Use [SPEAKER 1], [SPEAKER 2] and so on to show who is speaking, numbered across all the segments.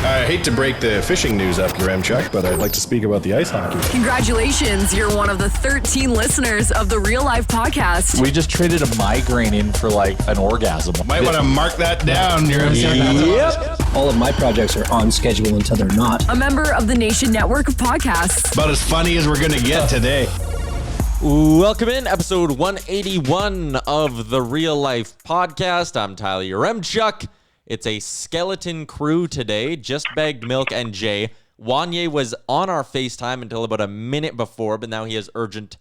[SPEAKER 1] I hate to break the fishing news after Remchuk, but I'd like to speak about the ice hockey.
[SPEAKER 2] Congratulations, you're one of the 13 listeners of the Real Life Podcast.
[SPEAKER 3] We just traded a migraine in for like an orgasm.
[SPEAKER 1] Might want to mark that down.
[SPEAKER 4] Yep. All of my projects are on schedule until they're not.
[SPEAKER 2] A member of the Nation Network of Podcasts.
[SPEAKER 1] About as funny as we're going to get today.
[SPEAKER 5] Welcome in, episode 181 of the Real Life Podcast. I'm Tyler Remchuk. It's a skeleton crew today, just Bagged Milk and Jay. Wanye was on our FaceTime until about a minute before, but now he has urgent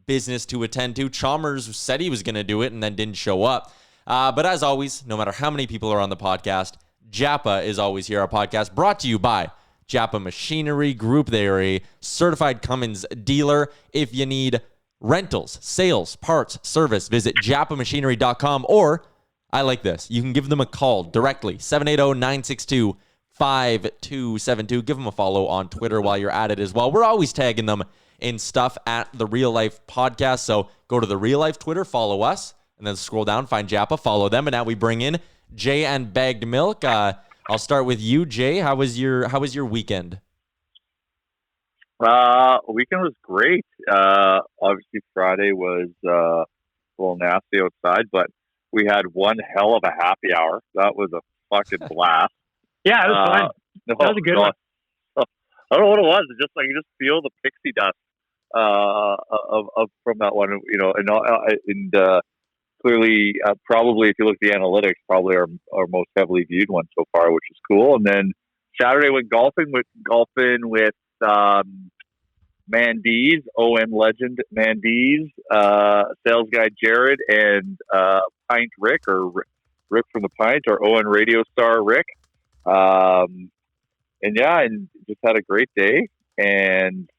[SPEAKER 5] business to attend to. Chalmers said he was going to do it and then didn't show up. But as always, no matter how many people are on the podcast, Japa is always here. Our podcast brought to you by Japa Machinery Group. They are a certified Cummins dealer. If you need rentals, sales, parts, service, visit japamachinery.com, or I like this. You can give them a call directly, 780-962-5272. Give them a follow on Twitter while you're at it as well. We're always tagging them in stuff at the Real Life Podcast. So go to the Real Life Twitter, follow us, and then scroll down, find Japa, follow them. And now we bring in Jay and Bagged Milk. I'll start with you, Jay. How was your weekend?
[SPEAKER 6] Weekend was great. Obviously Friday was a little nasty outside, but we had one hell of a happy hour. That was a fucking blast.
[SPEAKER 7] Yeah, it was fun. That was a good one.
[SPEAKER 6] I don't know what it was. It's just like you just feel the pixie dust from that one. You know, and clearly, probably if you look at the analytics, probably our most heavily viewed one so far, which is cool. And then Saturday went golfing with Mandees, OM legend Mandees, sales guy Jared, and Pint Rick, or Rick from the Pint, or ON radio star Rick. And just had a great day. And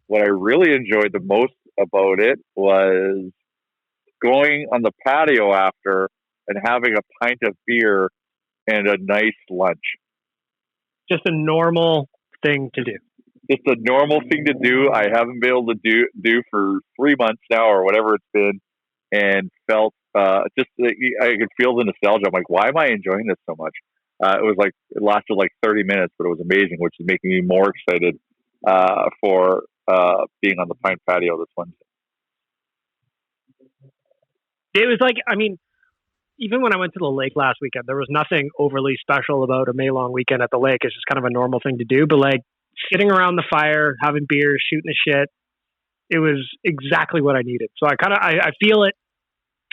[SPEAKER 6] what I really enjoyed the most about it was going on the patio after and having a pint of beer and a nice lunch.
[SPEAKER 7] Just a normal thing to do.
[SPEAKER 6] It's a normal thing to do. I haven't been able to do for 3 months now, or whatever it's been, and felt I could feel the nostalgia. I'm like, why am I enjoying this so much? It lasted like 30 minutes, but it was amazing, which is making me more excited for being on the Pine patio this Wednesday.
[SPEAKER 7] It was like, I mean, even when I went to the lake last weekend, there was nothing overly special about a May long weekend at the lake. It's just kind of a normal thing to do, but like, sitting around the fire, having beers, shooting the shit, it was exactly what I needed. So I feel it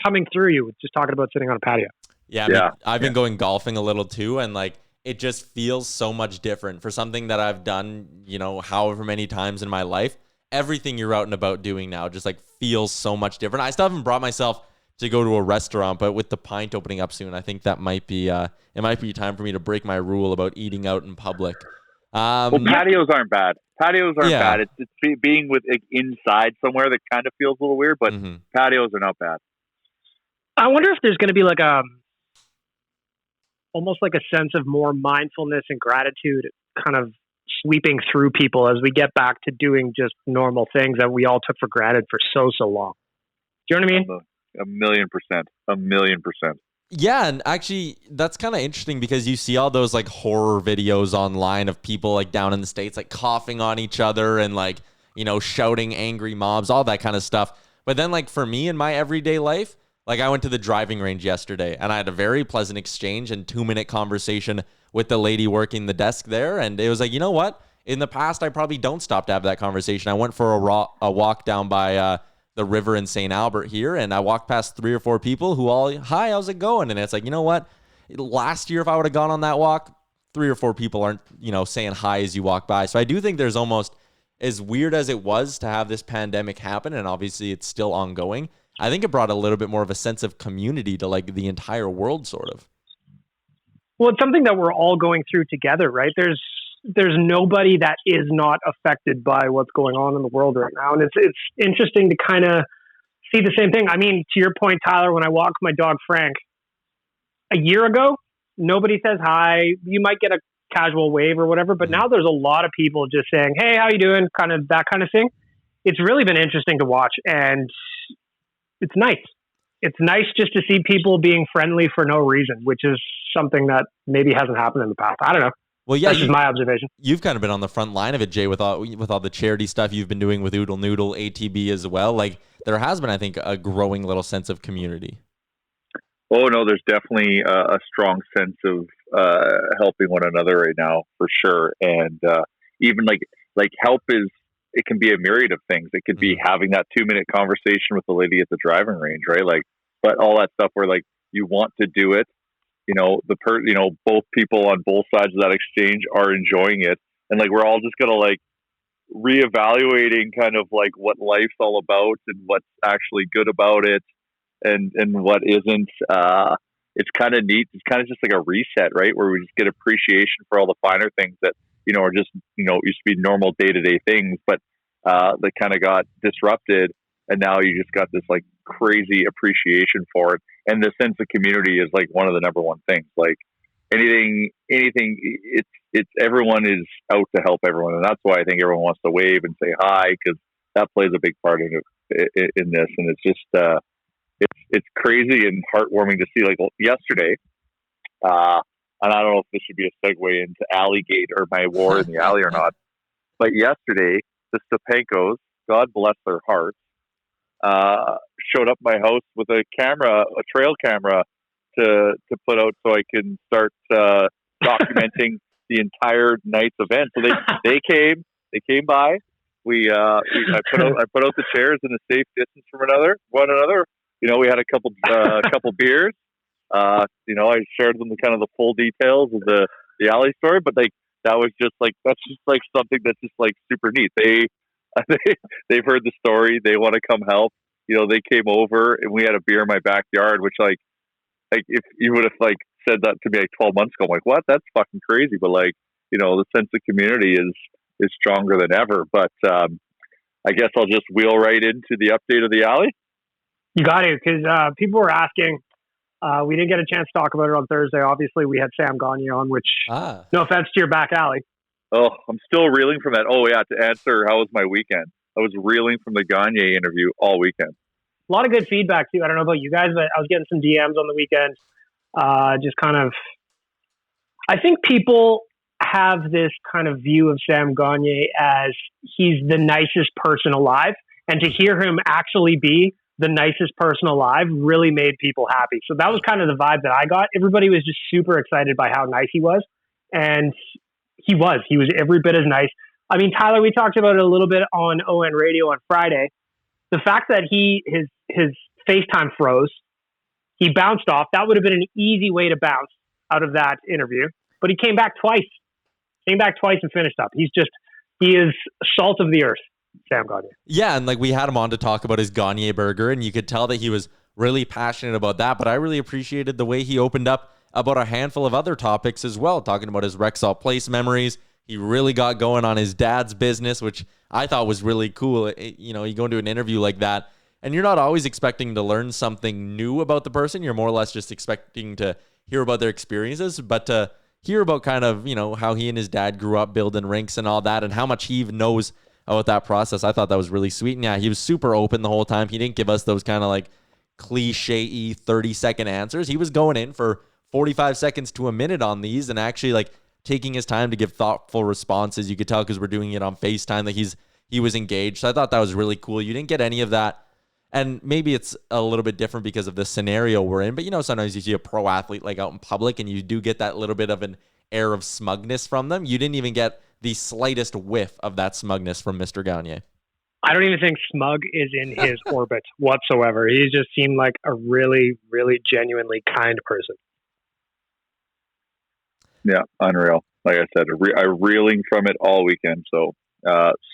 [SPEAKER 7] coming through you with just talking about sitting on a patio.
[SPEAKER 5] Yeah, I've been going golfing a little too, and like it just feels so much different for something that I've done, you know, however many times in my life. Everything you're out and about doing now just like feels so much different. I still haven't brought myself to go to a restaurant, but with the Pint opening up soon, I think that might be it might be time for me to break my rule about eating out in public.
[SPEAKER 6] Patios aren't bad. Patios aren't bad. It's being inside somewhere that kind of feels a little weird, but patios are not bad.
[SPEAKER 7] I wonder if there's going to be like almost like a sense of more mindfulness and gratitude kind of sweeping through people as we get back to doing just normal things that we all took for granted for so long. Do you know what I mean?
[SPEAKER 6] 1,000,000%.
[SPEAKER 5] Yeah, and actually, that's kind of interesting because you see all those like horror videos online of people like down in the States like coughing on each other and like, you know, shouting angry mobs, all that kind of stuff. But then like for me in my everyday life, like I went to the driving range yesterday and I had a very pleasant exchange and 2-minute conversation with the lady working the desk there. And it was like, you know what? In the past, I probably don't stop to have that conversation. I went for a walk down by the river in St. Albert here, and I walked past 3 or 4 people who all, hi, how's it going? And it's like, you know what? Last year, if I would have gone on that walk, 3 or 4 people aren't, you know, saying hi as you walk by. So I do think there's almost, as weird as it was to have this pandemic happen, and obviously it's still ongoing, I think it brought a little bit more of a sense of community to like the entire world, sort of.
[SPEAKER 7] Well, it's something that we're all going through together, right? There's nobody that is not affected by what's going on in the world right now. And it's interesting to kind of see the same thing. I mean, to your point, Tyler, when I walked my dog, Frank, a year ago, nobody says hi. You might get a casual wave or whatever, but now there's a lot of people just saying, hey, how you doing? Kind of that kind of thing. It's really been interesting to watch, and it's nice. It's nice just to see people being friendly for no reason, which is something that maybe hasn't happened in the past. I don't know.
[SPEAKER 5] Well, yeah,
[SPEAKER 7] That's just my observation.
[SPEAKER 5] You've kind of been on the front line of it, Jay, with all the charity stuff you've been doing with Oodle Noodle, ATB as well. Like, there has been, I think, a growing little sense of community.
[SPEAKER 6] Oh no, there's definitely a strong sense of helping one another right now, for sure. And even like help is, it can be a myriad of things. It could be having that 2-minute conversation with the lady at the driving range, right? Like, but all that stuff where like you want to do it, both people on both sides of that exchange are enjoying it, and like we're all just gonna like reevaluating kind of like what life's all about and what's actually good about it and what isn't. It's kind of neat. It's kind of just like a reset, right? Where we just get appreciation for all the finer things that, are just, used to be normal day-to-day things, but that kind of got disrupted. And now you just got this like crazy appreciation for it. And the sense of community is like one of the number one things. Like anything, it's everyone is out to help everyone. And that's why I think everyone wants to wave and say hi, because that plays a big part in this. And it's just, it's crazy and heartwarming to see. Like yesterday, and I don't know if this should be a segue into Alleygate or my war in the alley or not, but yesterday the Stepankos, God bless their hearts, showed up my house with a trail camera to put out so I can start documenting the entire night's event. So they came by. I put out the chairs in a safe distance from one another. We had a couple beers. I shared them the full details of the alley story, but like that's just something that's just like super neat. They've heard the story. They want to come help. They came over and we had a beer in my backyard, which like if you would have said that to me 12 months ago, I'm like, what? That's fucking crazy. But the sense of community is stronger than ever. But I guess I'll just wheel right into the update of the alley.
[SPEAKER 7] You got to, because people were asking. We didn't get a chance to talk about it on Thursday. Obviously, we had Sam Gagne on, which, no offense to your back alley.
[SPEAKER 6] Oh, I'm still reeling from that. Oh, yeah, to answer how was my weekend. I was reeling from the Gagne interview all weekend.
[SPEAKER 7] A lot of good feedback, too. I don't know about you guys, but I was getting some DMs on the weekend. Just kind of... I think people have this kind of view of Sam Gagne as he's the nicest person alive. And to hear him actually be the nicest person alive really made people happy. So that was kind of the vibe that I got. Everybody was just super excited by how nice he was. And he was every bit as nice. I mean, Tyler, we talked about it a little bit on ON Radio on Friday. The fact that his FaceTime froze, he bounced off. That would have been an easy way to bounce out of that interview. But he came back twice. And finished up. He is salt of the earth, Sam Gagne.
[SPEAKER 5] Yeah, and we had him on to talk about his Gagne burger, and you could tell that he was really passionate about that. But I really appreciated the way he opened up about a handful of other topics as well, talking about his Rexall Place memories. He really got going on his dad's business, which I thought was really cool. You go into an interview like that, and you're not always expecting to learn something new about the person. You're more or less just expecting to hear about their experiences, but to hear about kind of, how he and his dad grew up building rinks and all that, and how much he even knows about that process. I thought that was really sweet. And yeah, he was super open the whole time. He didn't give us those kind of cliche-y 30-second answers. He was going in for 45 seconds to a minute on these and actually taking his time to give thoughtful responses. You could tell because we're doing it on FaceTime that he was engaged. So I thought that was really cool. You didn't get any of that. And maybe it's a little bit different because of the scenario we're in. But, sometimes you see a pro athlete out in public and you do get that little bit of an air of smugness from them. You didn't even get the slightest whiff of that smugness from Mr. Gagne.
[SPEAKER 7] I don't even think smug is in his orbit whatsoever. He just seemed like a really, really genuinely kind person.
[SPEAKER 6] Yeah, unreal. Like I said, I'm reeling from it all weekend. So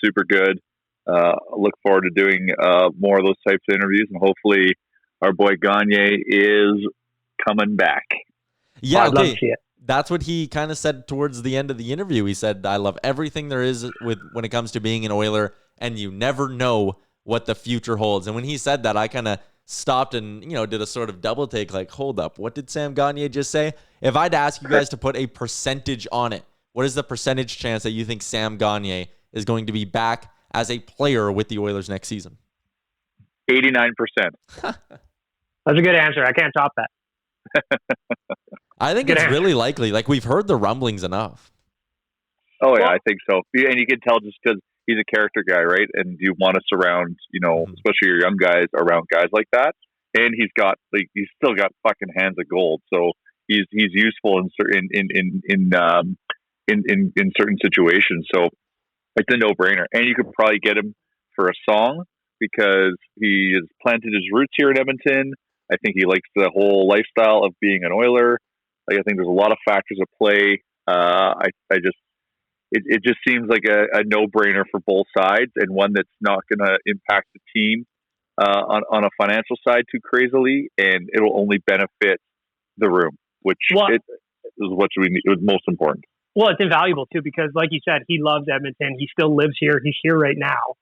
[SPEAKER 6] super good. Look forward to doing more of those types of interviews, and hopefully our boy Gagne is coming back.
[SPEAKER 5] Yeah,
[SPEAKER 7] I'd love to see it.
[SPEAKER 5] That's what he kind of said towards the end of the interview. He said, I love everything there is when it comes to being an Oiler, and you never know what the future holds. And when he said that, I kind of stopped and, did a sort of double take, hold up, what did Sam Gagne just say? If I'd ask you guys to put a percentage on it, what is the percentage chance that you think Sam Gagne is going to be back as a player with the Oilers next season?
[SPEAKER 6] 89%.
[SPEAKER 7] That's a good answer. I can't top that.
[SPEAKER 5] I think it's really likely. We've heard the rumblings enough.
[SPEAKER 6] Oh yeah, I think so. And you can tell just because he's a character guy, right? And you want to surround, especially your young guys around guys like that. And he's still got fucking hands of gold. So he's useful in certain situations. So it's a no-brainer. And you could probably get him for a song because he has planted his roots here in Edmonton. I think he likes the whole lifestyle of being an Oiler. I think there's a lot of factors at play. It just seems like a no-brainer for both sides, and one that's not going to impact the team on a financial side too crazily, and it'll only benefit the room, which is what it was most important.
[SPEAKER 7] Well, it's invaluable too because, like you said, he loves Edmonton. He still lives here. He's here right now.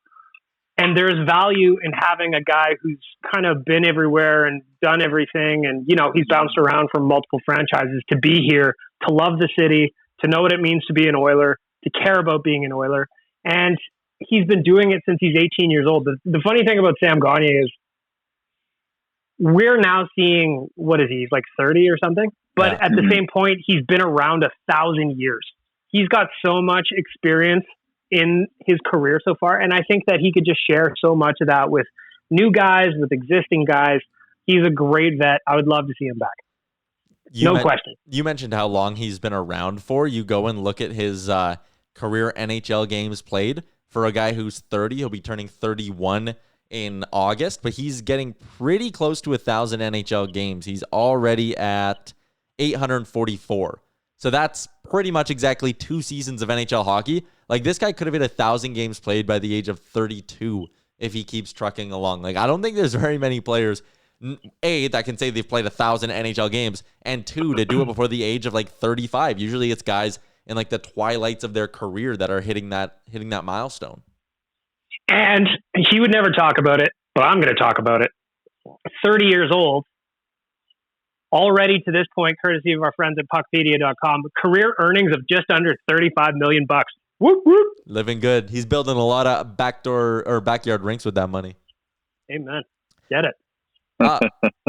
[SPEAKER 7] And there's value in having a guy who's kind of been everywhere and done everything. And, he's bounced around from multiple franchises to be here, to love the city, to know what it means to be an Oiler, to care about being an Oiler. And he's been doing it since he's 18 years old. The funny thing about Sam Gagner is we're now seeing, what is he? He's like 30 or something. But at the same point, he's been around 1,000 years. He's got so much experience in his career so far. And I think that he could just share so much of that with new guys, with existing guys. He's a great vet. I would love to see him back. No question.
[SPEAKER 5] You mentioned how long he's been around for. You go and look at his career NHL games played. For a guy who's 30, he'll be turning 31 in August, but he's getting pretty close to 1,000 NHL games. He's already at 844. So that's pretty much exactly 2 seasons of NHL hockey. Like, this guy could have hit 1,000 games played by the age of 32 if he keeps trucking along. Like, I don't think there's very many players, A, that can say they've played 1,000 NHL games, and 2, to do it before the age of 35. Usually it's guys in the twilights of their career that are hitting that milestone.
[SPEAKER 7] And he would never talk about it, but I'm going to talk about it. 30 years old, already to this point, courtesy of our friends at puckpedia.com, career earnings of just under $35 million. Whoop, whoop.
[SPEAKER 5] Living good. He's building a lot of backdoor or backyard rinks with that money.
[SPEAKER 7] Amen. Get it.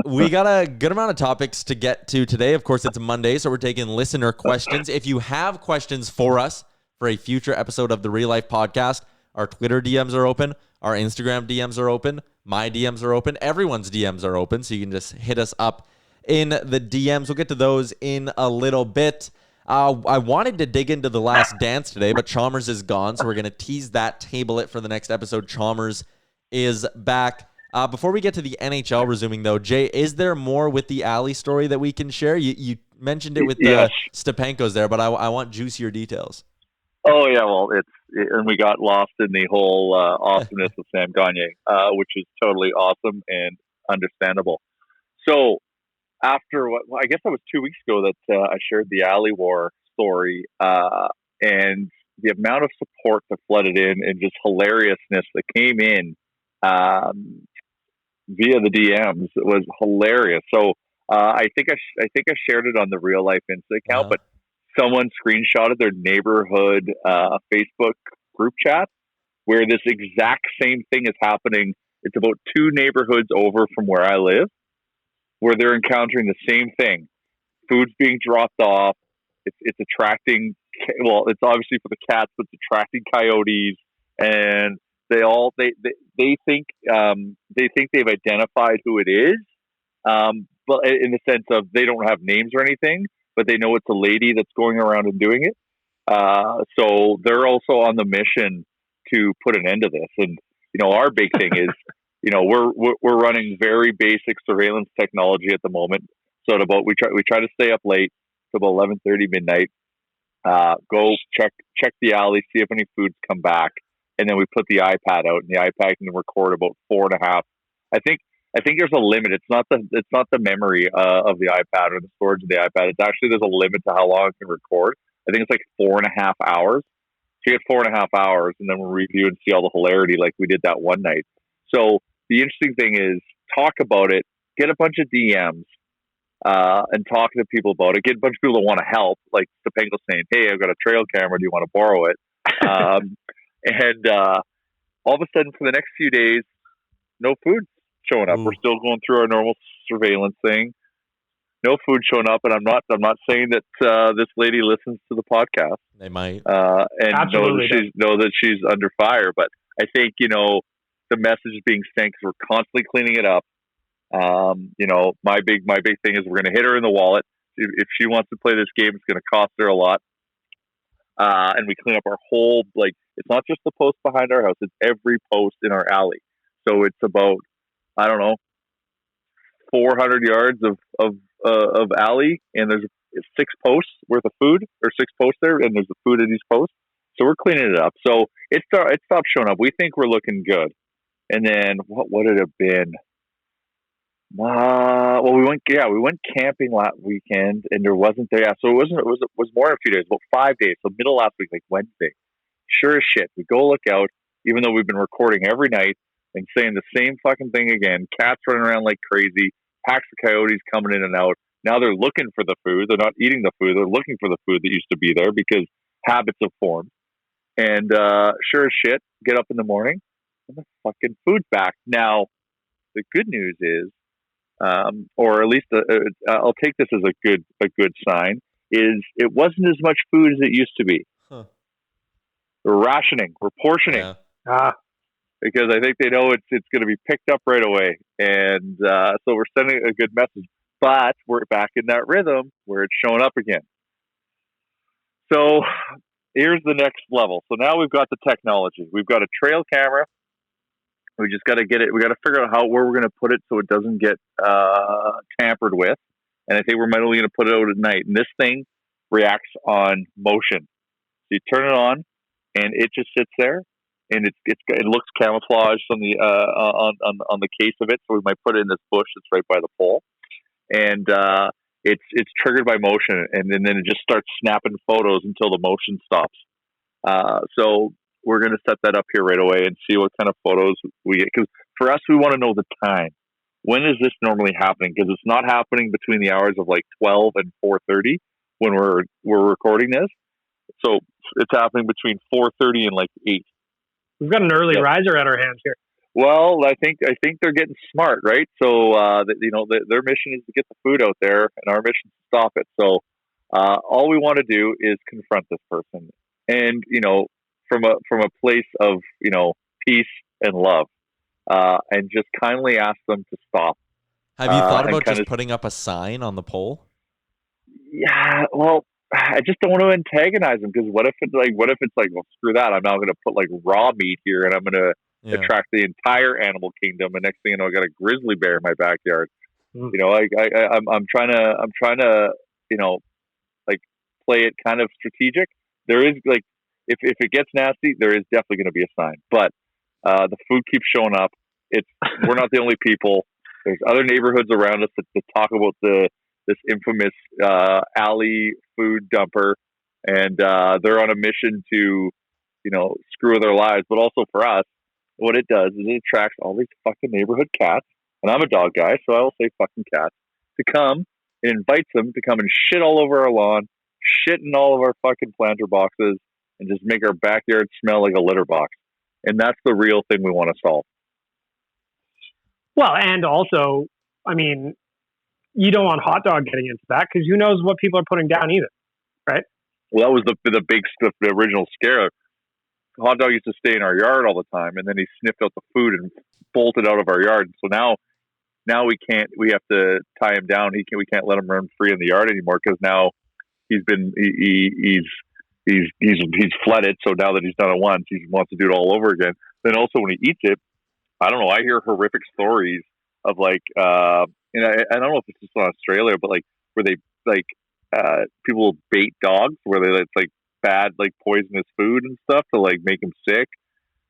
[SPEAKER 5] We got a good amount of topics to get to today. Of course, it's Monday, so we're taking listener questions. If you have questions for us for a future episode of the Real Life Podcast, our Twitter DMs are open. Our Instagram DMs are open. My DMs are open. Everyone's DMs are open, so you can just hit us up in the DMs. We'll get to those in a little bit. I wanted to dig into The Last Dance today, but Chalmers is gone, so we're going to tease that, table it for the next episode. Chalmers is back. Before we get to the NHL resuming, though, Jay, is there more with the Alley story that we can share? You mentioned it with the Stepankos there, but I want juicier details.
[SPEAKER 6] Oh, yeah, well, and we got lost in the whole awesomeness of Sam Gagner, which is totally awesome and understandable. So after I guess that was 2 weeks ago that I shared the Alley War story, and the amount of support that flooded in and just hilariousness that came in via the DMs was hilarious. So I think I shared it on the Real Life Insta account, but someone screenshotted their neighborhood Facebook group chat where this exact same thing is happening. It's about 2 neighborhoods over from where I live, where they're encountering the same thing. Food's being dropped off. It's attracting, well, it's obviously for the cats, but it's attracting coyotes, and they think they've identified who it is, but in the sense of they don't have names or anything, but they know it's a lady that's going around and doing it. So they're also on the mission to put an end to this. And our big thing is, we're running very basic surveillance technology at the moment. So we try to stay up late to about 11:30 midnight. Go check the alley, see if any food's come back. And then we put the iPad out, and the iPad can record about 4.5. I think there's a limit. It's not the memory of the iPad or the storage of the iPad. It's actually, there's a limit to how long it can record. I think it's like 4.5 hours. So you get 4.5 hours, and then we'll review and see all the hilarity like we did that one night. So the interesting thing is, talk about it, get a bunch of DMs, and talk to people about it. Get a bunch of people that want to help, like Stepanko saying, "Hey, I've got a trail camera. Do you want to borrow it?" And all of a sudden, for the next few days, no food showing up. We're still going through our normal surveillance thing. no food showing up, and I'm not saying that this lady listens to the podcast.
[SPEAKER 5] They might.
[SPEAKER 6] And
[SPEAKER 7] Absolutely
[SPEAKER 6] know that she's under fire. But I think, the message is being sent because we're constantly cleaning it up. My big thing is we're going to hit her in the wallet. If she wants to play this game, it's going to cost her a lot. And we clean up our whole, it's not just the post behind our house, it's every post in our alley. So it's about, I don't know, 400 yards of alley, and there's 6 posts worth of food, or 6 posts there, and there's the food in each post. So we're cleaning it up. So it stopped showing up. We think we're looking good. And then what would it have been? Well, we went camping last weekend, and there wasn't there. Yeah, so it was more than a few days, about 5 days. So middle of last week, like Wednesday. Sure as shit, we go look out, even though we've been recording every night and saying the same fucking thing again. Cats running around like crazy, packs of coyotes coming in and out. Now they're looking for the food. They're not eating the food. They're looking for the food that used to be there because habits have formed. And sure as shit, get up in the morning, and the fucking food's back. Now, the good news is, or at least I'll take this as a good sign, is it wasn't as much food as it used to be.
[SPEAKER 5] Huh.
[SPEAKER 6] We're rationing, we're portioning, because I think they know it's going to be picked up right away, and so we're sending a good message. But we're back in that rhythm where it's showing up again. So here's the next level. So now we've got the technology. We've got a trail camera. We just got to get it. We got to figure out where we're going to put it so it doesn't get tampered with. And I think we're mainly going to put it out at night. And this thing reacts on motion. So you turn it on, and it just sits there, and it looks camouflaged on the on the case of it. So we might put it in this bush that's right by the pole, and it's triggered by motion, and then it just starts snapping photos until the motion stops. So we're going to set that up here right away and see what kind of photos we get. Because for us, we want to know the time. When is this normally happening? Because it's not happening between the hours of 12 and 4:30 when we're recording this. So it's happening between 4:30 and 8.
[SPEAKER 7] We've got an early riser at our hands here.
[SPEAKER 6] Well, I think they're getting smart, right? So their mission is to get the food out there, and our mission is to stop it. So all we want to do is confront this person, and from a place of peace and love, and just kindly ask them to stop.
[SPEAKER 5] Have you thought about just putting up a sign on the pole?
[SPEAKER 6] Yeah, well, I just don't want to antagonize them, because what if it's well, screw that, I'm now going to put raw meat here, and I'm going to attract the entire animal kingdom, and next thing you know, I got a grizzly bear in my backyard. I'm trying to play it kind of strategic. There is if it gets nasty, there is definitely going to be a sign, but the food keeps showing up. We're not the only people. There's other neighborhoods around us that talk about this infamous alley food dumper, and they're on a mission to screw their lives, but also for us. What it does is it attracts all these fucking neighborhood cats, and I'm a dog guy, so I will say fucking cats, to come. It invites them to come and shit all over our lawn, shit in all of our fucking planter boxes, and just make our backyard smell like a litter box. And that's the real thing we want to solve.
[SPEAKER 7] Well, and also, I mean, you don't want Hot Dog getting into that, because who knows what people are putting down either, right?
[SPEAKER 6] Well, that was the big stuff, the original scare. Hot Dog used to stay in our yard all the time, and then he sniffed out the food and bolted out of our yard. So now we can't. We have to tie him down. We can't let him run free in the yard anymore, because now he's flooded. So now that he's done it once, he wants to do it all over again. Then also when he eats it, I don't know. I hear horrific stories of and I don't know if it's just in Australia, but where they people bait dogs, where it's bad poisonous food and stuff to make them sick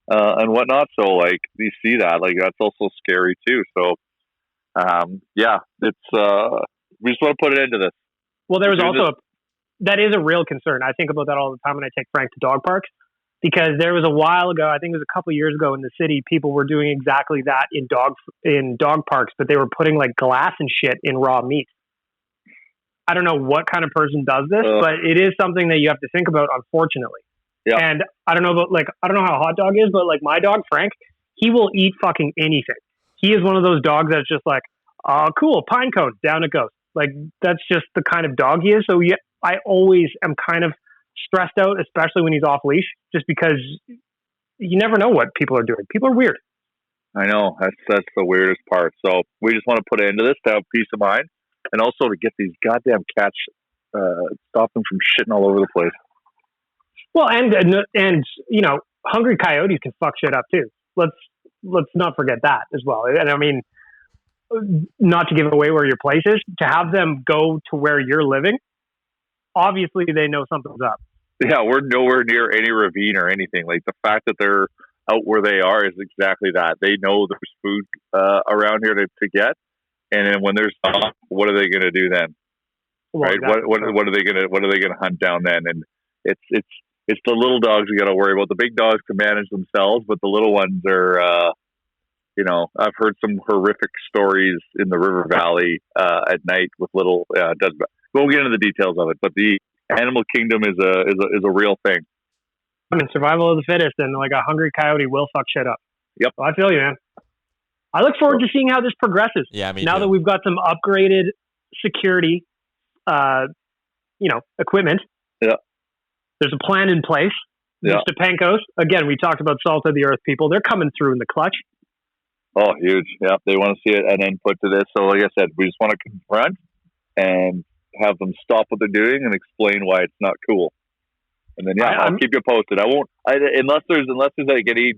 [SPEAKER 6] and whatnot. So you see that that's also scary too. So it's we just want to put an end to this.
[SPEAKER 7] Well, there was also that is a real concern. I think about that all the time when I take Frank to dog parks, because there was a while ago, I think it was a couple years ago in the city, people were doing exactly that in dog parks, but they were putting glass and shit in raw meat. I don't know what kind of person does this, but it is something that you have to think about, unfortunately. Yeah. And I don't know about I don't know how Hot Dog is, but my dog Frank, he will eat fucking anything. He is one of those dogs that's just cool, pine cone, down it goes. Like, that's just the kind of dog he is. So yeah, I always am kind of stressed out, especially when he's off leash, just because you never know what people are doing. People are weird.
[SPEAKER 6] I know, that's the weirdest part. So we just want to put an end to this to have peace of mind, and also to get these goddamn cats, stop them from shitting all over the place.
[SPEAKER 7] Well, and you know, hungry coyotes can fuck shit up too. Let's not forget that as well. And I mean, not to give away where your place is, to have them go to where you're living, obviously they know something's up.
[SPEAKER 6] Yeah, we're nowhere near any ravine or anything. Like, the fact that they're out where they are is exactly that. They know there's food around here to get, and then when there's not, what are they going to do then?
[SPEAKER 7] Well,
[SPEAKER 6] right? What are they going to hunt down then? And it's the little dogs we got to worry about. The big dogs can manage themselves, but the little ones are, you know, I've heard some horrific stories in the river valley at night with little. We won't get into the details of it, but the animal kingdom is a real thing.
[SPEAKER 7] I mean, survival of the fittest, and like a hungry coyote will fuck shit up.
[SPEAKER 6] Yep,
[SPEAKER 7] so I feel you, man. I look forward to seeing how this progresses.
[SPEAKER 5] Yeah, me
[SPEAKER 7] now
[SPEAKER 5] too.
[SPEAKER 7] that we've got some upgraded security, equipment.
[SPEAKER 6] Yeah.
[SPEAKER 7] There's a plan in place.
[SPEAKER 6] Yeah.
[SPEAKER 7] The Stepankos, again, we talked about salt of the earth people. They're coming through in the clutch.
[SPEAKER 6] Oh, huge. Yeah, they want to see an input to this. So like I said, we just want to confront and have them stop what they're doing and explain why it's not cool. And then, I'll keep you posted. I won't, unless there's like any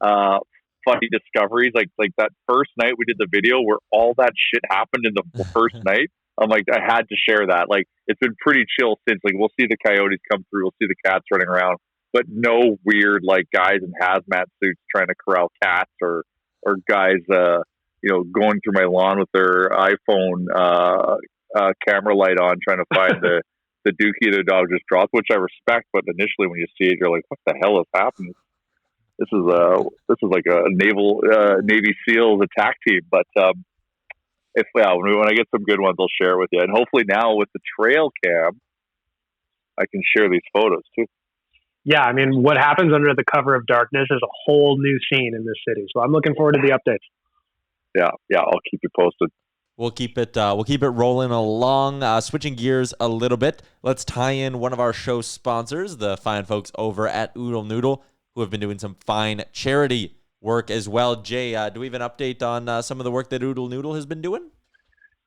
[SPEAKER 6] funny discoveries, like that first night we did the video where all that shit happened in the first night. I'm like, I had to share that. Like, it's been pretty chill since. Like, we'll see the coyotes come through, we'll see the cats running around, but no weird like guys in hazmat suits trying to corral cats or guys, going through my lawn with their iPhone camera light on trying to find the dookie the dog just dropped, which I respect. But initially, when you see it, you're like, "What the hell has happened?" This is like a Navy SEALs attack team. But when I get some good ones, I'll share it with you. And hopefully now with the trail cam, I can share these photos too.
[SPEAKER 7] Yeah, I mean, what happens under the cover of darkness is a whole new scene in this city. So I'm looking forward to the updates.
[SPEAKER 6] Yeah, I'll keep you posted.
[SPEAKER 5] We'll keep it rolling along. Switching gears a little bit, let's tie in one of our show sponsors, the fine folks over at Oodle Noodle, who have been doing some fine charity work as well. Jay, do we have an update on some of the work that Oodle Noodle has been doing?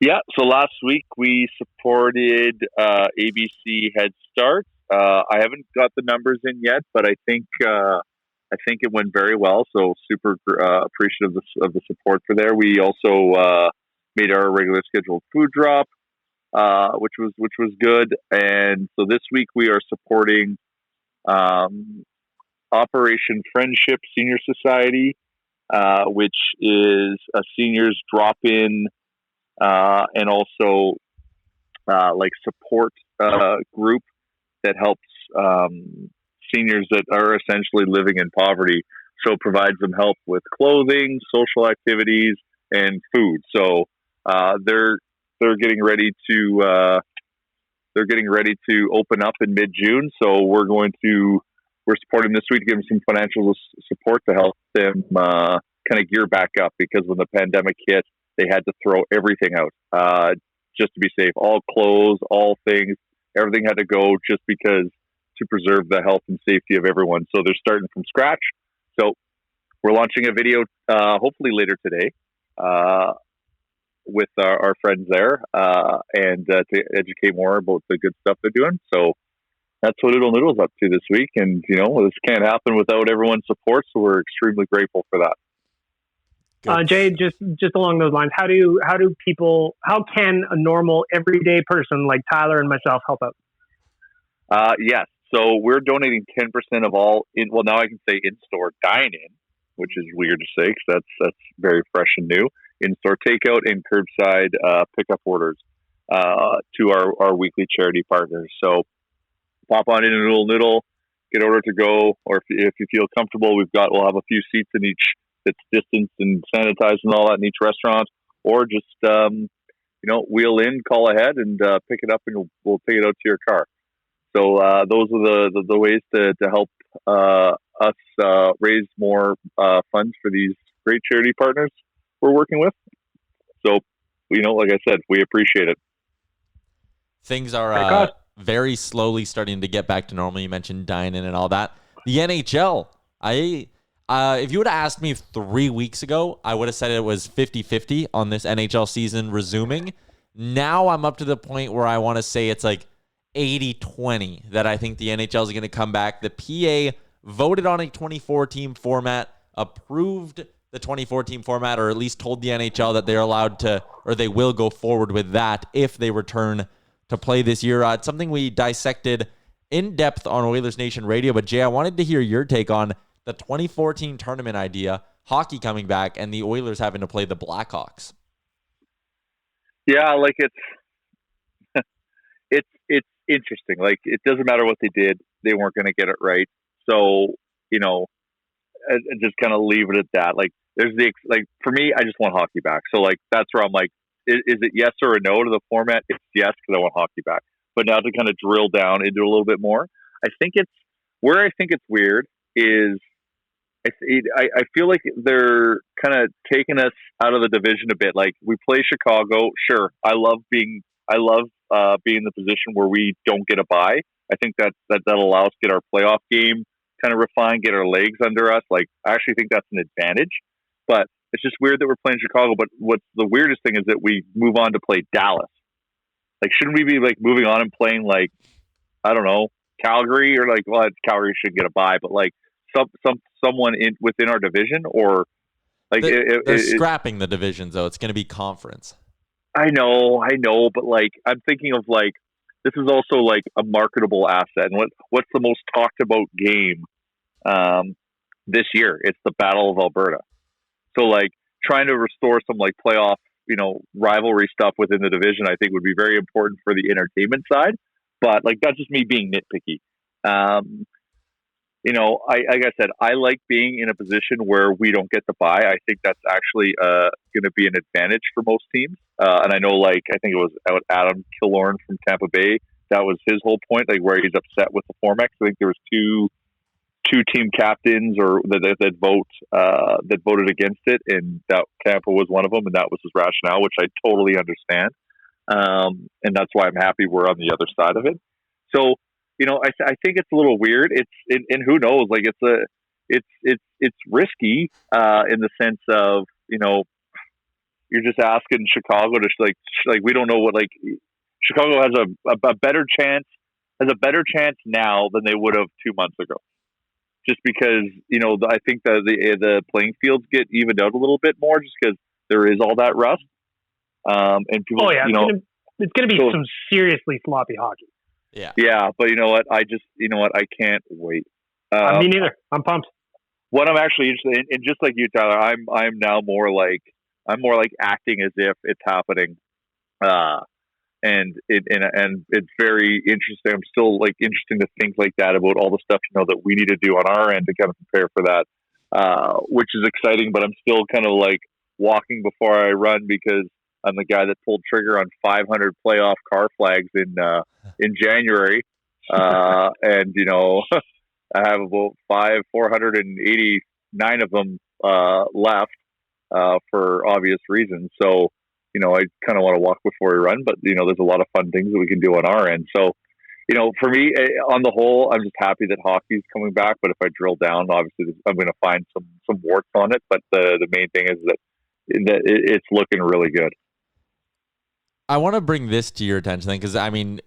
[SPEAKER 6] Yeah, so last week we supported ABC Head Start. I haven't got the numbers in yet, but I think it went very well. So super appreciative of the support for there. We also made our regular scheduled food drop, which was good. And so this week we are supporting Operation Friendship Senior Society, which is a seniors drop-in and also like support group that helps seniors that are essentially living in poverty. So it provides them help with clothing, social activities, and food. So they're getting ready to open up in mid-June. So we're supporting this week to give them some financial support to help them kind of gear back up, because when the pandemic hit, they had to throw everything out just to be safe. All clothes, all things, everything had to go just because to preserve the health and safety of everyone. So they're starting from scratch. So we're launching a video hopefully later today with our friends there and to educate more about the good stuff they're doing. So that's what Oodle Noodle's up to this week. And, this can't happen without everyone's support. So we're extremely grateful for that.
[SPEAKER 7] Jay, just along those lines, how can a normal everyday person like Tyler and myself help out?
[SPEAKER 6] Yes. So we're donating 10% of all now I can say in-store dine-in, which is weird to say because that's very fresh and new. In-store takeout and curbside pickup orders to our weekly charity partners. So pop on in a Oodle Noodle, get order to go, or if you feel comfortable, we'll have a few seats in each that's distanced and sanitized and all that in each restaurant, or just wheel in, call ahead, and pick it up, and we'll take it out to your car. So those are the ways to help us raise more funds for these great charity partners we're working with. So like I said, we appreciate it.
[SPEAKER 5] things are very slowly starting to get back to normal. You mentioned dining and all that. The NHL, if you would have asked me 3 weeks ago, I would have said it was 50-50 on this NHL season resuming. Now I'm up to the point where I want to say it's like 80-20 that I think the NHL is going to come back. The PA voted on a 24-team format, approved the 24-team format, or at least told the NHL that they're allowed to, or they will go forward with that if they return to play this year. It's something we dissected in depth on Oilers Nation Radio. But Jay, I wanted to hear your take on the 2014 tournament idea, hockey coming back, and the Oilers having to play the Blackhawks.
[SPEAKER 6] Yeah, like it's interesting. Like, it doesn't matter what they did; they weren't going to get it right. So, just kind of leave it at that. Like, for me, I just want hockey back. So, like, that's where I'm like, is it yes or a no to the format? It's yes, because I want hockey back. But now to kind of drill down into a little bit more, I think it's weird is I feel like they're kind of taking us out of the division a bit. Like, we play Chicago. Sure. I love being in the position where we don't get a bye. I think that'll allow us to get our playoff game kind of refined, get our legs under us. Like, I actually think that's an advantage, but it's just weird that we're playing Chicago. But what's the weirdest thing is that we move on to play Dallas. Like, shouldn't we be like moving on and playing, like, I don't know, Calgary, or like, well, Calgary should get a bye, but like someone within our division, or like
[SPEAKER 5] they're scrapping the divisions though. It's going to be conference.
[SPEAKER 6] I know, but like, I'm thinking of like, this is also like a marketable asset. And what's the most talked about game this year? It's the Battle of Alberta. So like, trying to restore some like playoff, rivalry stuff within the division, I think would be very important for the entertainment side. But like, that's just me being nitpicky. Like I said, I like being in a position where we don't get the bye. I think that's actually going to be an advantage for most teams. And I know, like, I think it was Adam Killorn from Tampa Bay. That was his whole point, like, where he's upset with the format. I think there was two team captains or that voted against it, and that Tampa was one of them, and that was his rationale, which I totally understand. And that's why I'm happy we're on the other side of it. So, I think it's a little weird. And who knows? Like, it's risky in the sense of, you're just asking Chicago to like we don't know what, like, Chicago has a better chance now than they would have 2 months ago. Just because, I think the playing fields get evened out a little bit more, just because there is all that rust. And people,
[SPEAKER 7] it's going to be some seriously sloppy hockey.
[SPEAKER 6] Yeah, but you know what? I can't wait.
[SPEAKER 7] Me neither. I'm pumped.
[SPEAKER 6] What I'm actually interested in, and just like you, Tyler, I'm now more like acting as if it's happening, and it's very interesting. I'm still like interested to think like that about all the stuff that we need to do on our end to kind of prepare for that, which is exciting. But I'm still kind of like walking before I run, because I'm the guy that pulled trigger on 500 playoff car flags in January, and I have about 489 of them left for obvious reasons. So I kind of want to walk before we run, but there's a lot of fun things that we can do on our end. So for me, on the whole, I'm just happy that hockey's coming back. But if I drill down, obviously I'm going to find some warts on it. But the main thing is that it's looking really good.
[SPEAKER 5] I want to bring this to your attention then, because,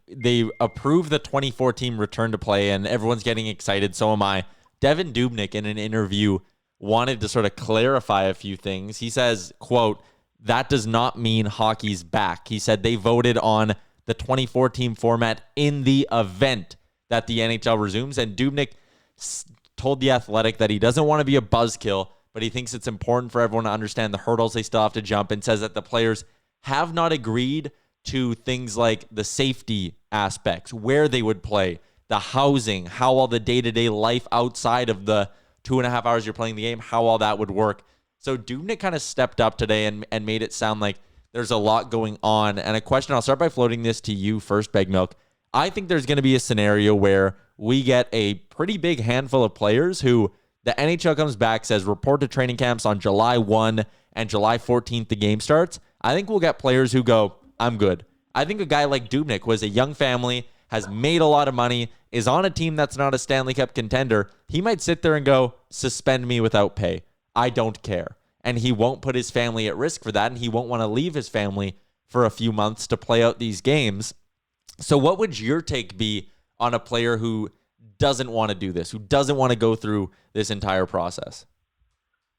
[SPEAKER 5] they approved the 2014 return to play, and everyone's getting excited. So am I. Devin Dubnyk, in an interview, wanted to sort of clarify a few things. He says, quote, "That does not mean hockey's back." He said they voted on the 2014 format in the event that the NHL resumes. And Dubnyk told The Athletic that he doesn't want to be a buzzkill, but he thinks it's important for everyone to understand the hurdles they still have to jump, and says that the players have not agreed to things like the safety aspects, where they would play, the housing, how all the day-to-day life outside of the 2.5 hours you're playing the game, how all that would work. So Dubnyk kind of stepped up today and made it sound like there's a lot going on. And a question, I'll start by floating this to you first, Beg Milk. I think there's going to be a scenario where we get a pretty big handful of players who the NHL comes back, says report to training camps on July 1 and July 14th the game starts. I think we'll get players who go, I'm good. I think a guy like Dubnyk was a young family, has made a lot of money, is on a team that's not a Stanley Cup contender. He might sit there and go, suspend me without pay. I don't care. And he won't put his family at risk for that, and he won't want to leave his family for a few months to play out these games. So what would your take be on a player who doesn't want to do this, who doesn't want to go through this entire process?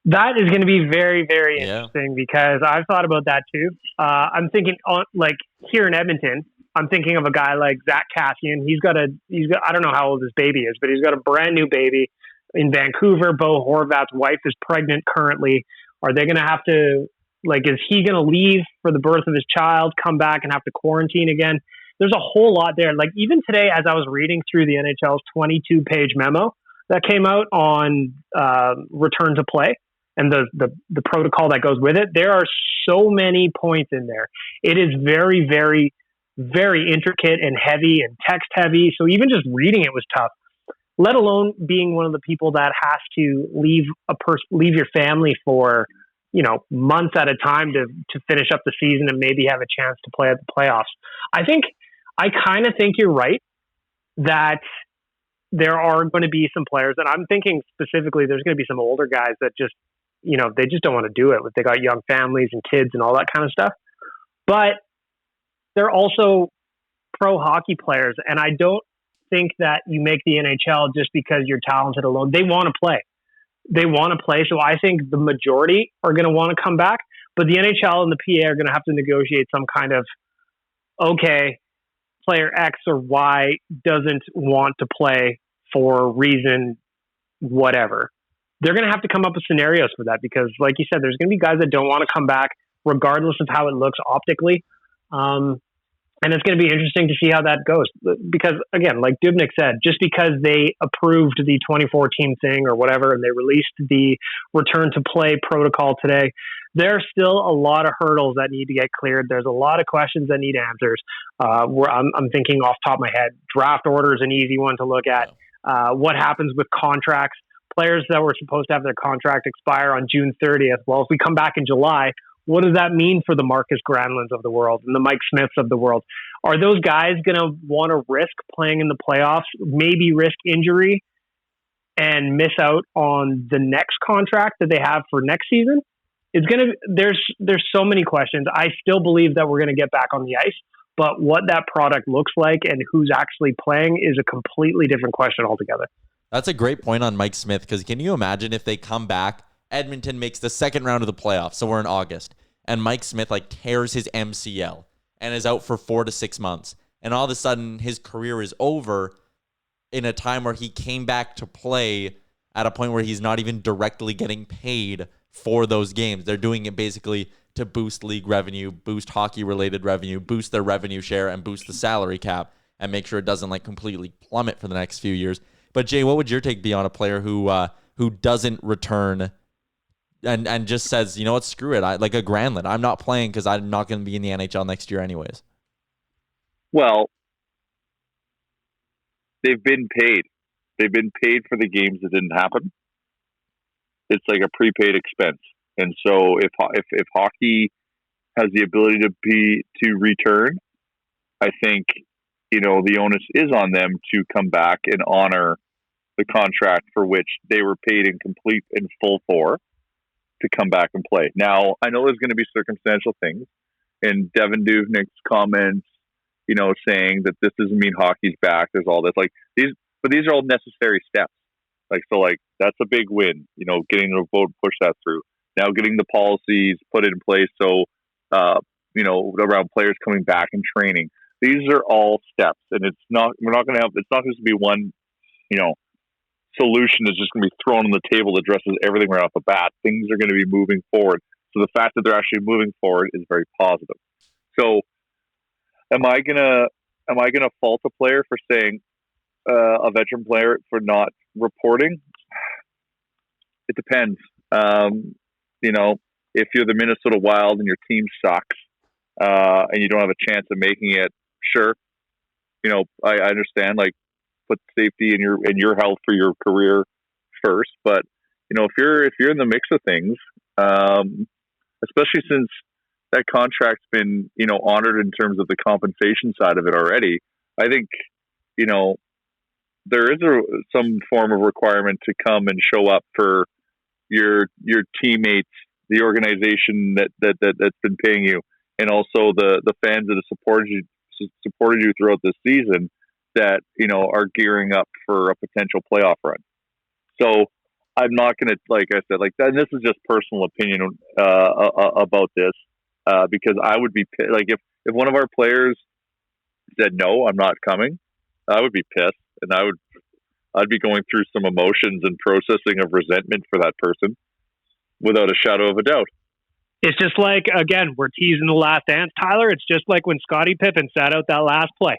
[SPEAKER 7] That is going to be very, very interesting because I've thought about that too. I'm thinking like here in Edmonton, I'm thinking of a guy like Zach Cassian. He's got I don't know how old his baby is, but he's got a brand new baby in Vancouver. Bo Horvat's wife is pregnant currently. Are they going to have to, is he going to leave for the birth of his child, come back and have to quarantine again? There's a whole lot there. Like even today, as I was reading through the NHL's 22-page memo that came out on return to play and the protocol that goes with it, there are so many points in there. It is very, very, very intricate and heavy and text heavy. So even just reading it was tough, let alone being one of the people that has to leave your family for, months at a time to finish up the season and maybe have a chance to play at the playoffs. I kind of think you're right that there are going to be some players, and I'm thinking specifically there's going to be some older guys that just, they just don't want to do it. They got young families and kids and all that kind of stuff. But they're also pro hockey players, and I don't think that you make the NHL just because you're talented alone. They want to play. So I think the majority are going to want to come back, but the NHL and the PA are going to have to negotiate some kind of, okay, player X or Y doesn't want to play for reason whatever. They're going to have to come up with scenarios for that because, like you said, there's going to be guys that don't want to come back regardless of how it looks optically. And it's going to be interesting to see how that goes because, again, like Dubnyk said, just because they approved the 24-team thing or whatever and they released the return to play protocol today, there are still a lot of hurdles that need to get cleared. There's a lot of questions that need answers. I'm thinking off the top of my head, draft order is an easy one to look at. What happens with contracts? Players that were supposed to have their contract expire on June 30th. Well, if we come back in July, what does that mean for the Marcus Granlunds of the world and the Mike Smiths of the world? Are those guys going to want to risk playing in the playoffs, maybe risk injury and miss out on the next contract that they have for next season? There's so many questions. I still believe that we're going to get back on the ice, but what that product looks like and who's actually playing is a completely different question altogether.
[SPEAKER 5] That's a great point on Mike Smith, because can you imagine if they come back, Edmonton makes the second round of the playoffs, so we're in August, and Mike Smith tears his MCL and is out for 4 to 6 months, and all of a sudden his career is over in a time where he came back to play at a point where he's not even directly getting paid for those games. They're doing it basically to boost league revenue, boost hockey-related revenue, boost their revenue share, and boost the salary cap, and make sure it doesn't completely plummet for the next few years. But Jay, what would your take be on a player who doesn't return and just says, you know what, screw it, like a Granlund, I'm not playing because I'm not going to be in the NHL next year anyways?
[SPEAKER 6] Well, they've been paid. They've been paid for the games that didn't happen. It's like a prepaid expense. And so if hockey has the ability to return, I think, the onus is on them to come back and honor the contract for which they were paid in complete and full for to come back and play. Now, I know there's going to be circumstantial things, and Devin Dubnyk's comments, saying that this doesn't mean hockey's back. There's all this but these are all necessary steps. That's a big win, getting the vote, push that through. Now getting the policies put in place. So, around players coming back and training. These are all steps, and it's not just going to be one, solution that's just going to be thrown on the table that addresses everything right off the bat. Things are going to be moving forward. So the fact that they're actually moving forward is very positive. So am I gonna fault a player for saying a veteran player for not reporting? It depends. If you're the Minnesota Wild and your team sucks and you don't have a chance of making it, sure. I understand. Put safety in your health for your career first. But if you're in the mix of things, especially since that contract's been, honored in terms of the compensation side of it already. I think, there is some form of requirement to come and show up for your teammates, the organization that's been paying you, and also the fans that have supported you throughout this season that are gearing up for a potential playoff run. So I'm not going to, like I said, like that. And this is just personal opinion about this, because I would be like if one of our players said no, I'm not coming, I would be pissed, and I'd be going through some emotions and processing of resentment for that person, without a shadow of a doubt.
[SPEAKER 7] It's just like, again, we're teasing the last dance, Tyler. It's just like when Scottie Pippen sat out that last play.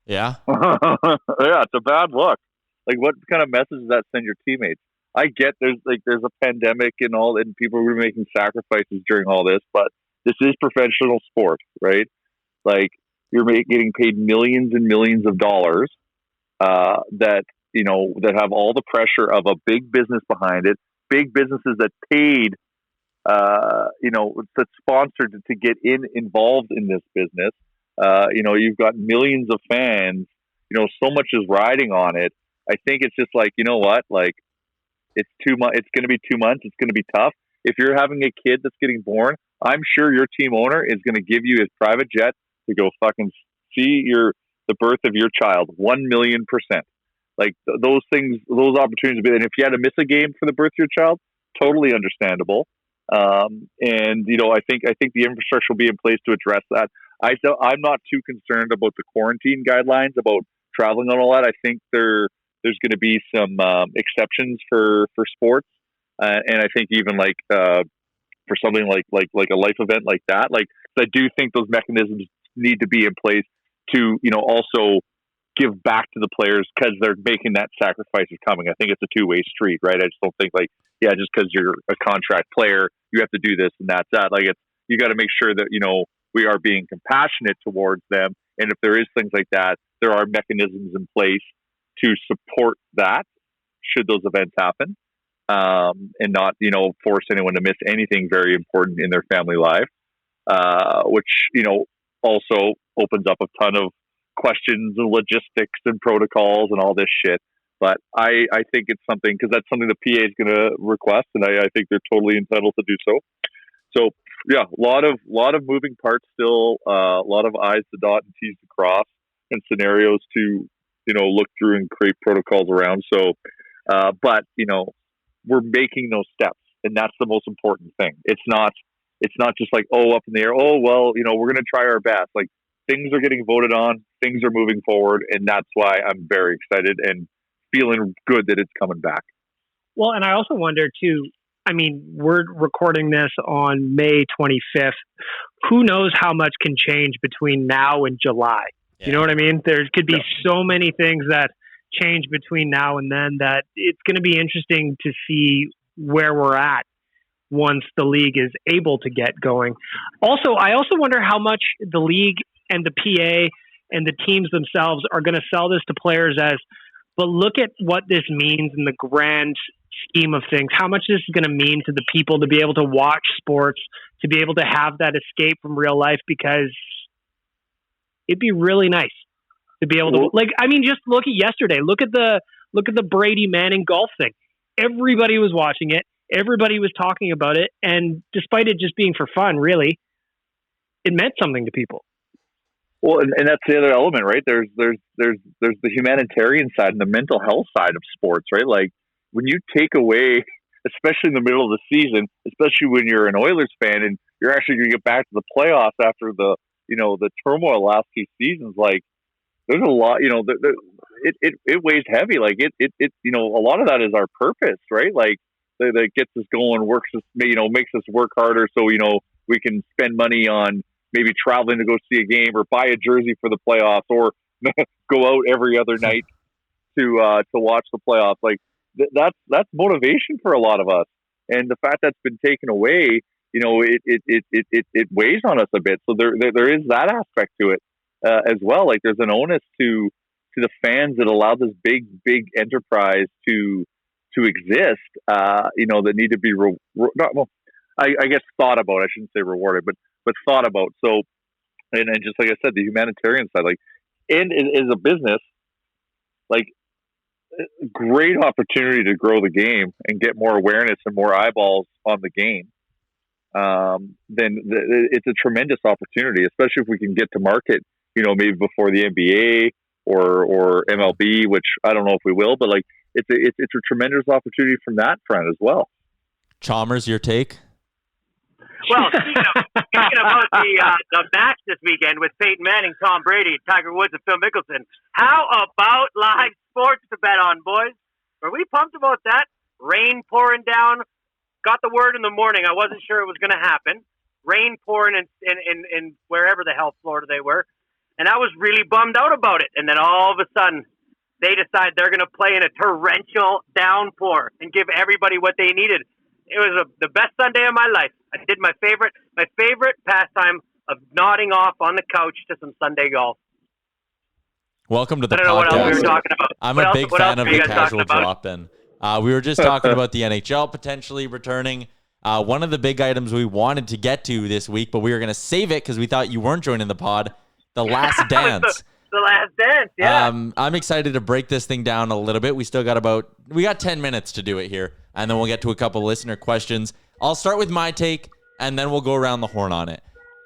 [SPEAKER 5] Yeah.
[SPEAKER 6] Yeah, it's a bad look. Like, what kind of message does that send your teammates? I get there's a pandemic and all, and people were making sacrifices during all this, but this is professional sport, right? Like, you're getting paid millions and millions of dollars that have all the pressure of a big business behind it, big businesses that paid, that sponsored to get involved in this business. You've got millions of fans. So much is riding on it. I think it's just like, like, it's 2 months. It's going to be 2 months. It's going to be tough. If you're having a kid that's getting born, I'm sure your team owner is going to give you his private jet to go fucking see the birth of your child. 1,000,000%. Like, those things, those opportunities. And if you had to miss a game for the birth of your child, totally understandable. And I think the infrastructure will be in place to address that. I'm not too concerned about the quarantine guidelines about traveling and all that. I think there's going to be some exceptions for sports, and I think even like for something like a life event like that. Like, I do think those mechanisms need to be in place to also give back to the players, because they're making that sacrifice is coming. I think it's a two-way street, right? I just don't think just because you're a contract player, you have to do this and that's that. Like, you got to make sure that we are being compassionate towards them, and if there is things like that, there are mechanisms in place to support that should those events happen, and not force anyone to miss anything very important in their family life, which also opens up a ton of questions and logistics and protocols and all this shit. But I think it's something, because that's something the PA is going to request, and I think they're totally entitled to do so. So yeah, a lot of moving parts still, a lot of I's to dot and T's to cross, and scenarios to look through and create protocols around. So, but we're making those steps, and that's the most important thing. It's not just like, up in the air. Oh well, we're going to try our best. Like, things are getting voted on, things are moving forward, and that's why I'm very excited and feeling good that it's coming back.
[SPEAKER 7] Well, and I also wonder too, I mean, we're recording this on May 25th. Who knows how much can change between now and July? Yeah. You know what I mean? There could be so many things that change between now and then that it's going to be interesting to see where we're at once the league is able to get going. Also, I also wonder how much the league and the PA and the teams themselves are going to sell this to players as, but look at what this means in the grand scheme of things, how much this is going to mean to the people to be able to watch sports, to be able to have that escape from real life, because it'd be really nice to be able to, just look at yesterday, look at the Brady Manning golf thing. Everybody was watching it. Everybody was talking about it. And despite it just being for fun, really, it meant something to people.
[SPEAKER 6] Well, and that's the other element, right? There's the humanitarian side and the mental health side of sports, right? Like, when you take away, especially in the middle of the season, especially when you're an Oilers fan and you're actually going to get back to the playoffs after the turmoil last few seasons, like, there's a lot, it weighs heavy. Like, it a lot of that is our purpose, right? Like, that gets us going, makes us work harder, so we can spend money on maybe traveling to go see a game, or buy a jersey for the playoffs, or go out every other night to watch the playoffs. Like, that's motivation for a lot of us, and the fact that's been taken away, it weighs on us a bit. So there is that aspect to it as well. Like, there's an onus to the fans that allow this big enterprise to exist. That need to be I guess thought about. I shouldn't say rewarded, but but thought about. So, and just like I said, the humanitarian side, like, and as a business, like, great opportunity to grow the game and get more awareness and more eyeballs on the game. Then it's a tremendous opportunity, especially if we can get to market, maybe before the NBA or MLB, which I don't know if we will, but like it's a tremendous opportunity from that front as well.
[SPEAKER 5] Chalmers, your take?
[SPEAKER 8] Well, speaking about the match this weekend with Peyton Manning, Tom Brady, Tiger Woods, and Phil Mickelson, how about live sports to bet on, boys? Were we pumped about that? Rain pouring down. Got the word in the morning. I wasn't sure it was going to happen. Rain pouring in wherever the hell Florida they were. And I was really bummed out about it. And then all of a sudden, they decide they're going to play in a torrential downpour and give everybody what they needed. It was the best Sunday of my life. I did my favorite pastime of nodding off on the couch to some Sunday golf.
[SPEAKER 5] Welcome to the
[SPEAKER 8] I don't know what else we
[SPEAKER 5] podcast.
[SPEAKER 8] were talking about.
[SPEAKER 5] I'm
[SPEAKER 8] What
[SPEAKER 5] a
[SPEAKER 8] else-
[SPEAKER 5] big
[SPEAKER 8] what
[SPEAKER 5] fan
[SPEAKER 8] else
[SPEAKER 5] of
[SPEAKER 8] were you
[SPEAKER 5] the
[SPEAKER 8] guys
[SPEAKER 5] casual
[SPEAKER 8] talking about?
[SPEAKER 5] drop-in. We were just talking about the NHL potentially returning. One of the big items we wanted to get to this week, but we were going to save it because we thought you weren't joining the pod, The Last Dance.
[SPEAKER 8] The Last Dance, yeah.
[SPEAKER 5] I'm excited to break this thing down a little bit. We got 10 minutes to do it here, and then we'll get to a couple listener questions. I'll start with my take, and then we'll go around the horn on it.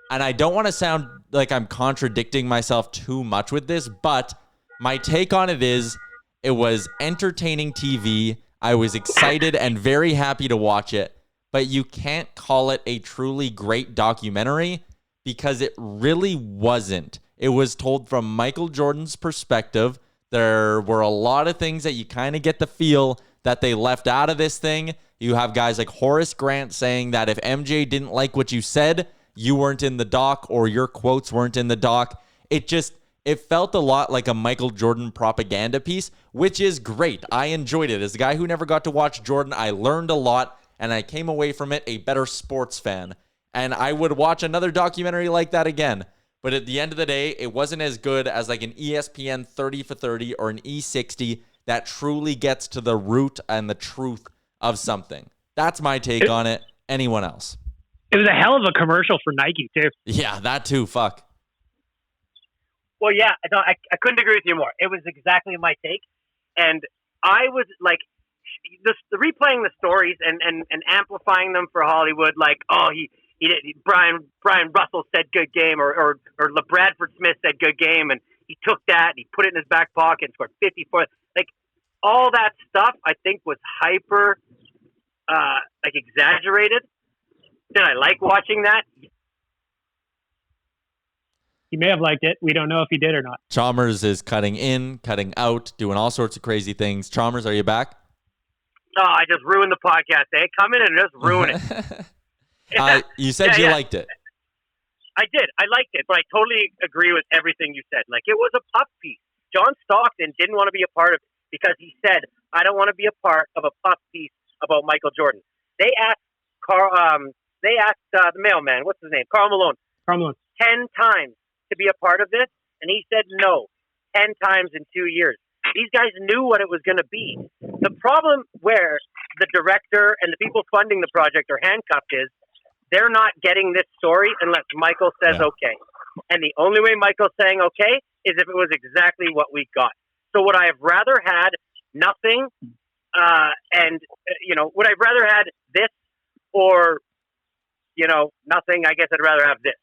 [SPEAKER 5] And I don't want to sound like I'm contradicting myself too much with this, but my take on it is it was entertaining TV. I was excited and very happy to watch it, but you can't call it a truly great documentary because it really wasn't. It was told from Michael Jordan's perspective. There were a lot of things that you kind of get the feel that they left out of this thing. You have guys like Horace Grant saying that if MJ didn't like what you said, you weren't in the doc or your quotes weren't in the doc. It felt a lot like a Michael Jordan propaganda piece, which is great. I enjoyed it. As a guy who never got to watch Jordan, I learned a lot, and I came away from it a better sports fan. And I would watch another documentary like that again. But at the end of the day, it wasn't as good as like an ESPN 30 for 30 or an E60 that truly gets to the root and the truth of something. That's my take on it. Anyone else?
[SPEAKER 7] It was a hell of a commercial for Nike, too.
[SPEAKER 5] Yeah, that too. Fuck.
[SPEAKER 8] Well, yeah, no, I couldn't agree with you more. It was exactly my take. And I was like, the replaying the stories and amplifying them for Hollywood, like, oh, Brian Russell said good game, or LeBradford Smith said good game, and he took that and he put it in his back pocket and scored 54. Like, all that stuff, I think, was hyper, exaggerated. Did I like watching that?
[SPEAKER 7] He may have liked it. We don't know if he did or not.
[SPEAKER 5] Chalmers is cutting in, cutting out, doing all sorts of crazy things. Chalmers, are you back?
[SPEAKER 8] Oh, I just ruined the podcast. They come in and just ruin it.
[SPEAKER 5] You said you liked it.
[SPEAKER 8] I did. I liked it, but I totally agree with everything you said. Like, it was a puff piece. John Stockton didn't want to be a part of it because he said, I don't want to be a part of a puff piece about Michael Jordan. They asked the mailman, what's his name? Karl Malone. 10 times to be a part of this, and he said no 10 times in 2 years. These guys knew what it was going to be. The problem where the director and the people funding the project are handcuffed is they're not getting this story unless Michael says okay. And the only way Michael's saying okay is if it was exactly what we got. So would I have rather had nothing, would I have rather had this or, nothing? I guess I'd rather have this.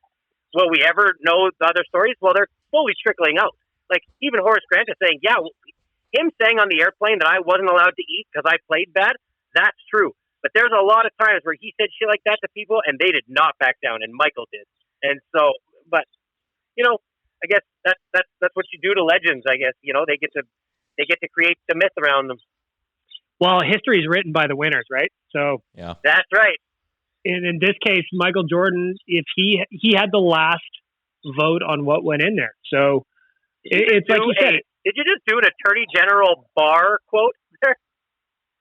[SPEAKER 8] Will we ever know the other stories? Well, they're fully trickling out. Like, even Horace Grant is saying, him saying on the airplane that I wasn't allowed to eat because I played bad, that's true. But there's a lot of times where he said shit like that to people, and they did not back down, and Michael did. And so, but, I guess that's what you do to legends, I guess. They get to create the myth around them.
[SPEAKER 7] Well, history is written by the winners, right? So
[SPEAKER 5] yeah,
[SPEAKER 8] that's right.
[SPEAKER 7] And in this case, Michael Jordan, if he had the last vote on what went in there. So it's like you said.
[SPEAKER 8] Did you just do an Attorney General Barr quote there?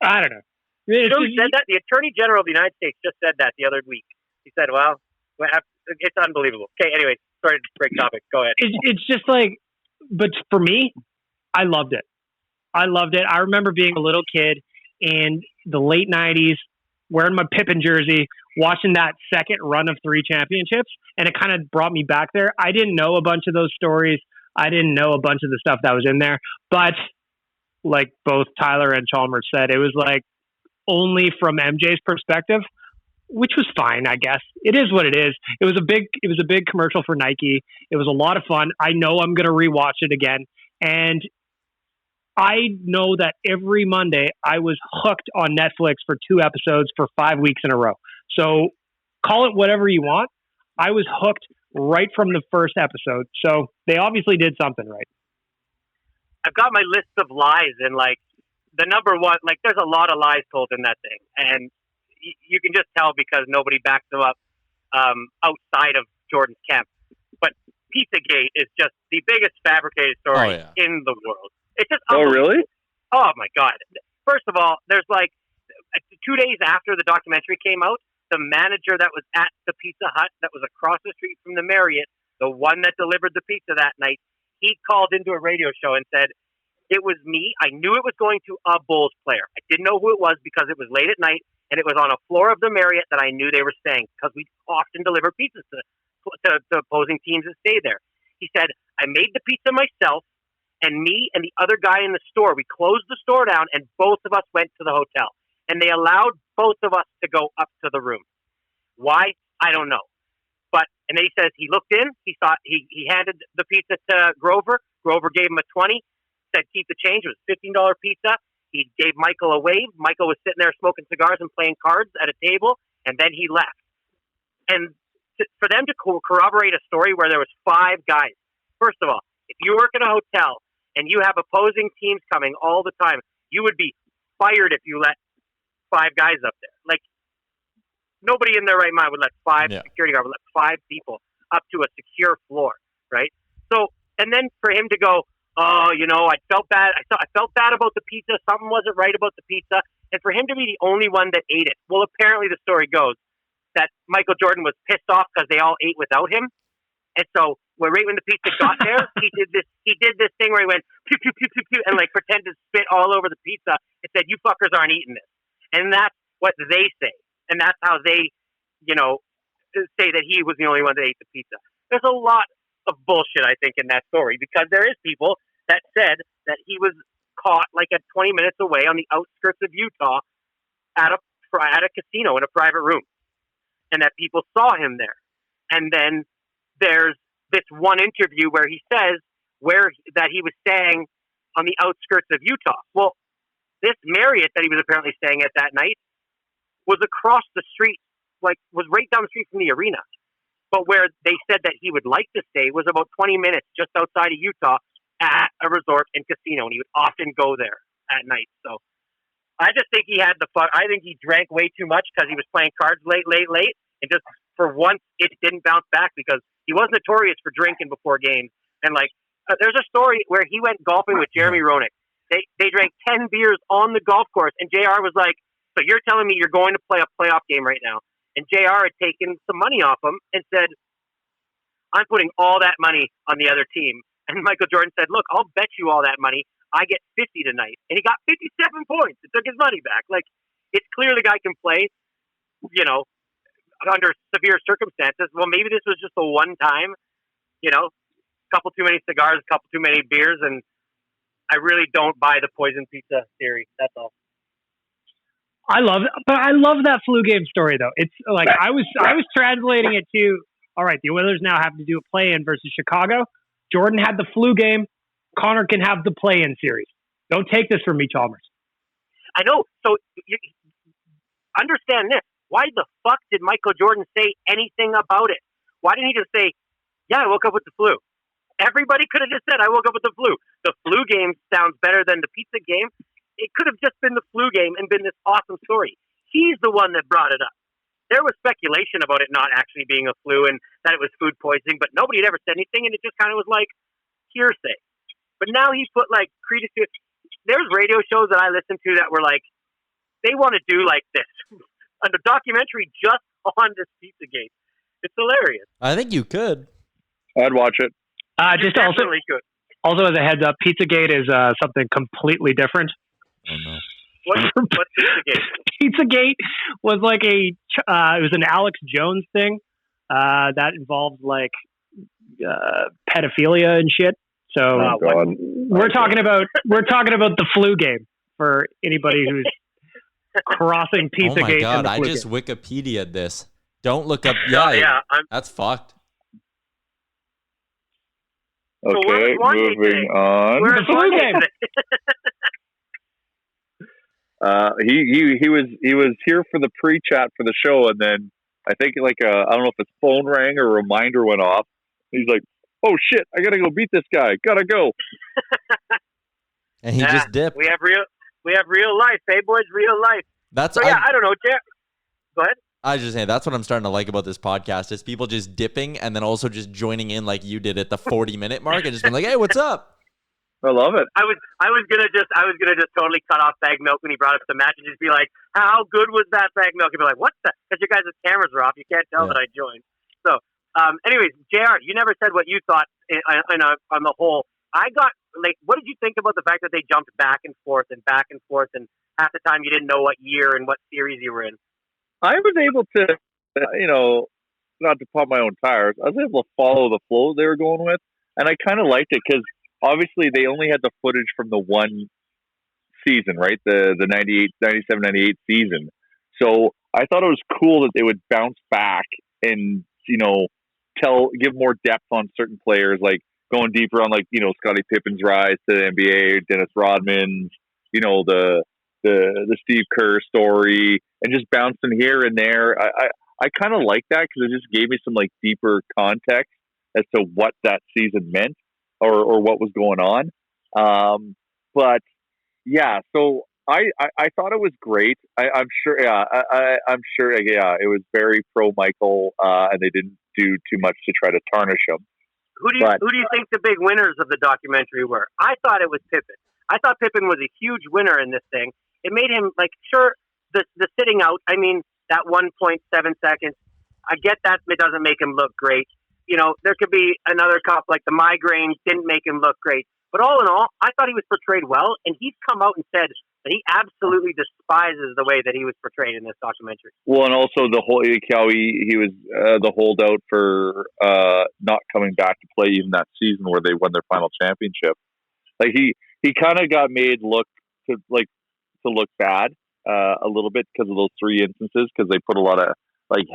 [SPEAKER 7] I don't know.
[SPEAKER 8] Who said that? The Attorney General of the United States just said that the other week. He said, well, it's unbelievable. Okay, anyway, sorry to break topic. Go ahead.
[SPEAKER 7] It's just like, but for me, I loved it. I remember being a little kid in the late 90s. wearing my Pippen jersey, watching that second run of 3 championships, and it kind of brought me back there. I didn't know a bunch of those stories. I didn't know a bunch of the stuff that was in there, but like both Tyler and Chalmers said, it was like only from MJ's perspective, which was fine, I guess. It is what it is. It was a big commercial for Nike. It was a lot of fun. I know I'm going to rewatch it again. And I know that every Monday I was hooked on Netflix for 2 episodes for 5 weeks in a row. So call it whatever you want. I was hooked right from the first episode. So they obviously did something right.
[SPEAKER 8] I've got my list of lies, and like the number one, like there's a lot of lies told in that thing, and you can just tell because nobody backs them up outside of Jordan's camp. But Pizzagate is just the biggest fabricated story in the world. It's just
[SPEAKER 6] really?
[SPEAKER 8] Oh my God! First of all, there's like 2 days after the documentary came out, the manager that was at the Pizza Hut that was across the street from the Marriott, the one that delivered the pizza that night, he called into a radio show and said, "It was me. I knew it was going to a Bulls player. I didn't know who it was because it was late at night and it was on a floor of the Marriott that I knew they were staying because we often deliver pizzas to opposing teams that stay there." He said, "I made the pizza myself, and me and the other guy in the store, we closed the store down and both of us went to the hotel. And they allowed both of us to go up to the room. Why? I don't know. And then he says he looked in, he handed the pizza to Grover. Grover gave him a 20, said keep the change. It was a $15 pizza. He gave Michael a wave. Michael was sitting there smoking cigars and playing cards at a table, and then he left. And for them to corroborate a story where there was 5 guys, first of all, if you work in a hotel and you have opposing teams coming all the time, you would be fired if you let 5 guys up there. Like, nobody in their right mind would let 5 security guards, would let 5 people up to a secure floor, right? So, and then for him to go, oh, I felt bad. I felt bad about the pizza. Something wasn't right about the pizza. And for him to be the only one that ate it. Well, apparently the story goes that Michael Jordan was pissed off because they all ate without him. And so right when the pizza got there, he did this thing where he went pew, pew, pew, pew, pew, and like pretended to spit all over the pizza and said, "You fuckers aren't eating this." And that's what they say. And that's how they, say that he was the only one that ate the pizza. There's a lot of bullshit, I think, in that story, because there is people that said that he was caught like at 20 minutes away on the outskirts of Utah at a casino in a private room, and that people saw him there. And then there's this one interview where he says that he was staying on the outskirts of Utah. Well, this Marriott that he was apparently staying at that night was across the street, was right down the street from the arena. But where they said that he would like to stay was about 20 minutes just outside of Utah at a resort and casino, and he would often go there at night. So I just think he had I think he drank way too much because he was playing cards late, and just for once it didn't bounce back because he was notorious for drinking before games. And there's a story where he went golfing with Jeremy Roenick. They drank 10 beers on the golf course, and JR was like, "So you're telling me you're going to play a playoff game right now?" And JR had taken some money off him and said, "I'm putting all that money on the other team." And Michael Jordan said, "Look, I'll bet you all that money. I get 50 tonight." And he got 57 points. It took his money back. It's clear the guy can play, under severe circumstances. Well, maybe this was just a one time, couple too many cigars, a couple too many beers, and I really don't buy the poison pizza theory. That's all.
[SPEAKER 7] I love that flu game story though. It's like I was translating it to, all right, the Oilers now have to do a play-in versus Chicago. Jordan had the flu game. Connor can have the play-in series. Don't take this from me, Chalmers.
[SPEAKER 8] I know. So you understand this. Why the fuck did Michael Jordan say anything about it? Why didn't he just say, "Yeah, I woke up with the flu"? Everybody could have just said, "I woke up with the flu." The flu game sounds better than the pizza game. It could have just been the flu game and been this awesome story. He's the one that brought it up. There was speculation about it not actually being a flu and that it was food poisoning, but nobody had ever said anything, and it just kind of was like hearsay. But now he's put credence to it. There's radio shows that I listen to that were like, they want to do like this. A documentary just on this Pizzagate. It's hilarious.
[SPEAKER 5] I think you could.
[SPEAKER 6] I'd watch it.
[SPEAKER 7] Just also as a heads up, Pizzagate is something completely different.
[SPEAKER 5] Oh, no.
[SPEAKER 8] What's Pizzagate?
[SPEAKER 7] Pizzagate was like it was an Alex Jones thing that involved like pedophilia and shit. So we're talking about the flu game for anybody who's crossing Pizzagate.
[SPEAKER 5] Oh my god!
[SPEAKER 7] and the
[SPEAKER 5] I
[SPEAKER 7] flu
[SPEAKER 5] just
[SPEAKER 7] game.
[SPEAKER 5] Wikipedia'd this. Don't look up. That's fucked.
[SPEAKER 6] Okay, moving on.
[SPEAKER 8] Where's
[SPEAKER 7] The flu game.
[SPEAKER 6] He was here for the pre-chat for the show, and then I think I don't know if his phone rang or a reminder went off. He's like, "Oh shit, I gotta go beat this guy. Gotta go."
[SPEAKER 5] And he just dipped.
[SPEAKER 8] We have real life, hey boys, real life.
[SPEAKER 5] That's
[SPEAKER 8] I don't know, Jeff. Go ahead.
[SPEAKER 5] I was just saying that's what I'm starting to like about this podcast is people just dipping and then also just joining in like you did at the 40-minute mark and just being like, "Hey, what's up?"
[SPEAKER 6] I love it.
[SPEAKER 8] I was gonna just totally cut off Bag Milk when he brought up the match and just be like, "How good was that Bag Milk?" He'd be like, "What the?" Because your guys' cameras are off, you can't tell that I joined. So, anyways, JR, you never said what you thought on the whole. I got what did you think about the fact that they jumped back and forth, and half the time you didn't know what year and what series you were in?
[SPEAKER 6] I was able to, not to pop my own tires. I was able to follow the flow they were going with, and I kind of liked it because obviously they only had the footage from the one season, right? The 97, 98 season. So I thought it was cool that they would bounce back and, give more depth on certain players, like going deeper on Scottie Pippen's rise to the NBA, Dennis Rodman's, the Steve Kerr story, and just bouncing here and there. I kind of like that because it just gave me some deeper context as to what that season meant or what was going on. But yeah, so I thought it was great. I'm sure. Yeah, I'm sure. Yeah, it was very pro Michael, and they didn't do too much to try to tarnish him.
[SPEAKER 8] Who do you think the big winners of the documentary were? I thought it was Pippen. I thought Pippen was a huge winner in this thing. It made him the sitting out. I mean, that 1.7 seconds. I get that it doesn't make him look great. There could be another cop like the migraine didn't make him look great. But all in all, I thought he was portrayed well, and he's come out and said that he absolutely despises the way that he was portrayed in this documentary.
[SPEAKER 6] Well, and also the whole how he was the holdout for not coming back to play even that season where they won their final championship. He kind of got made look bad a little bit because of those three instances, because they put a lot of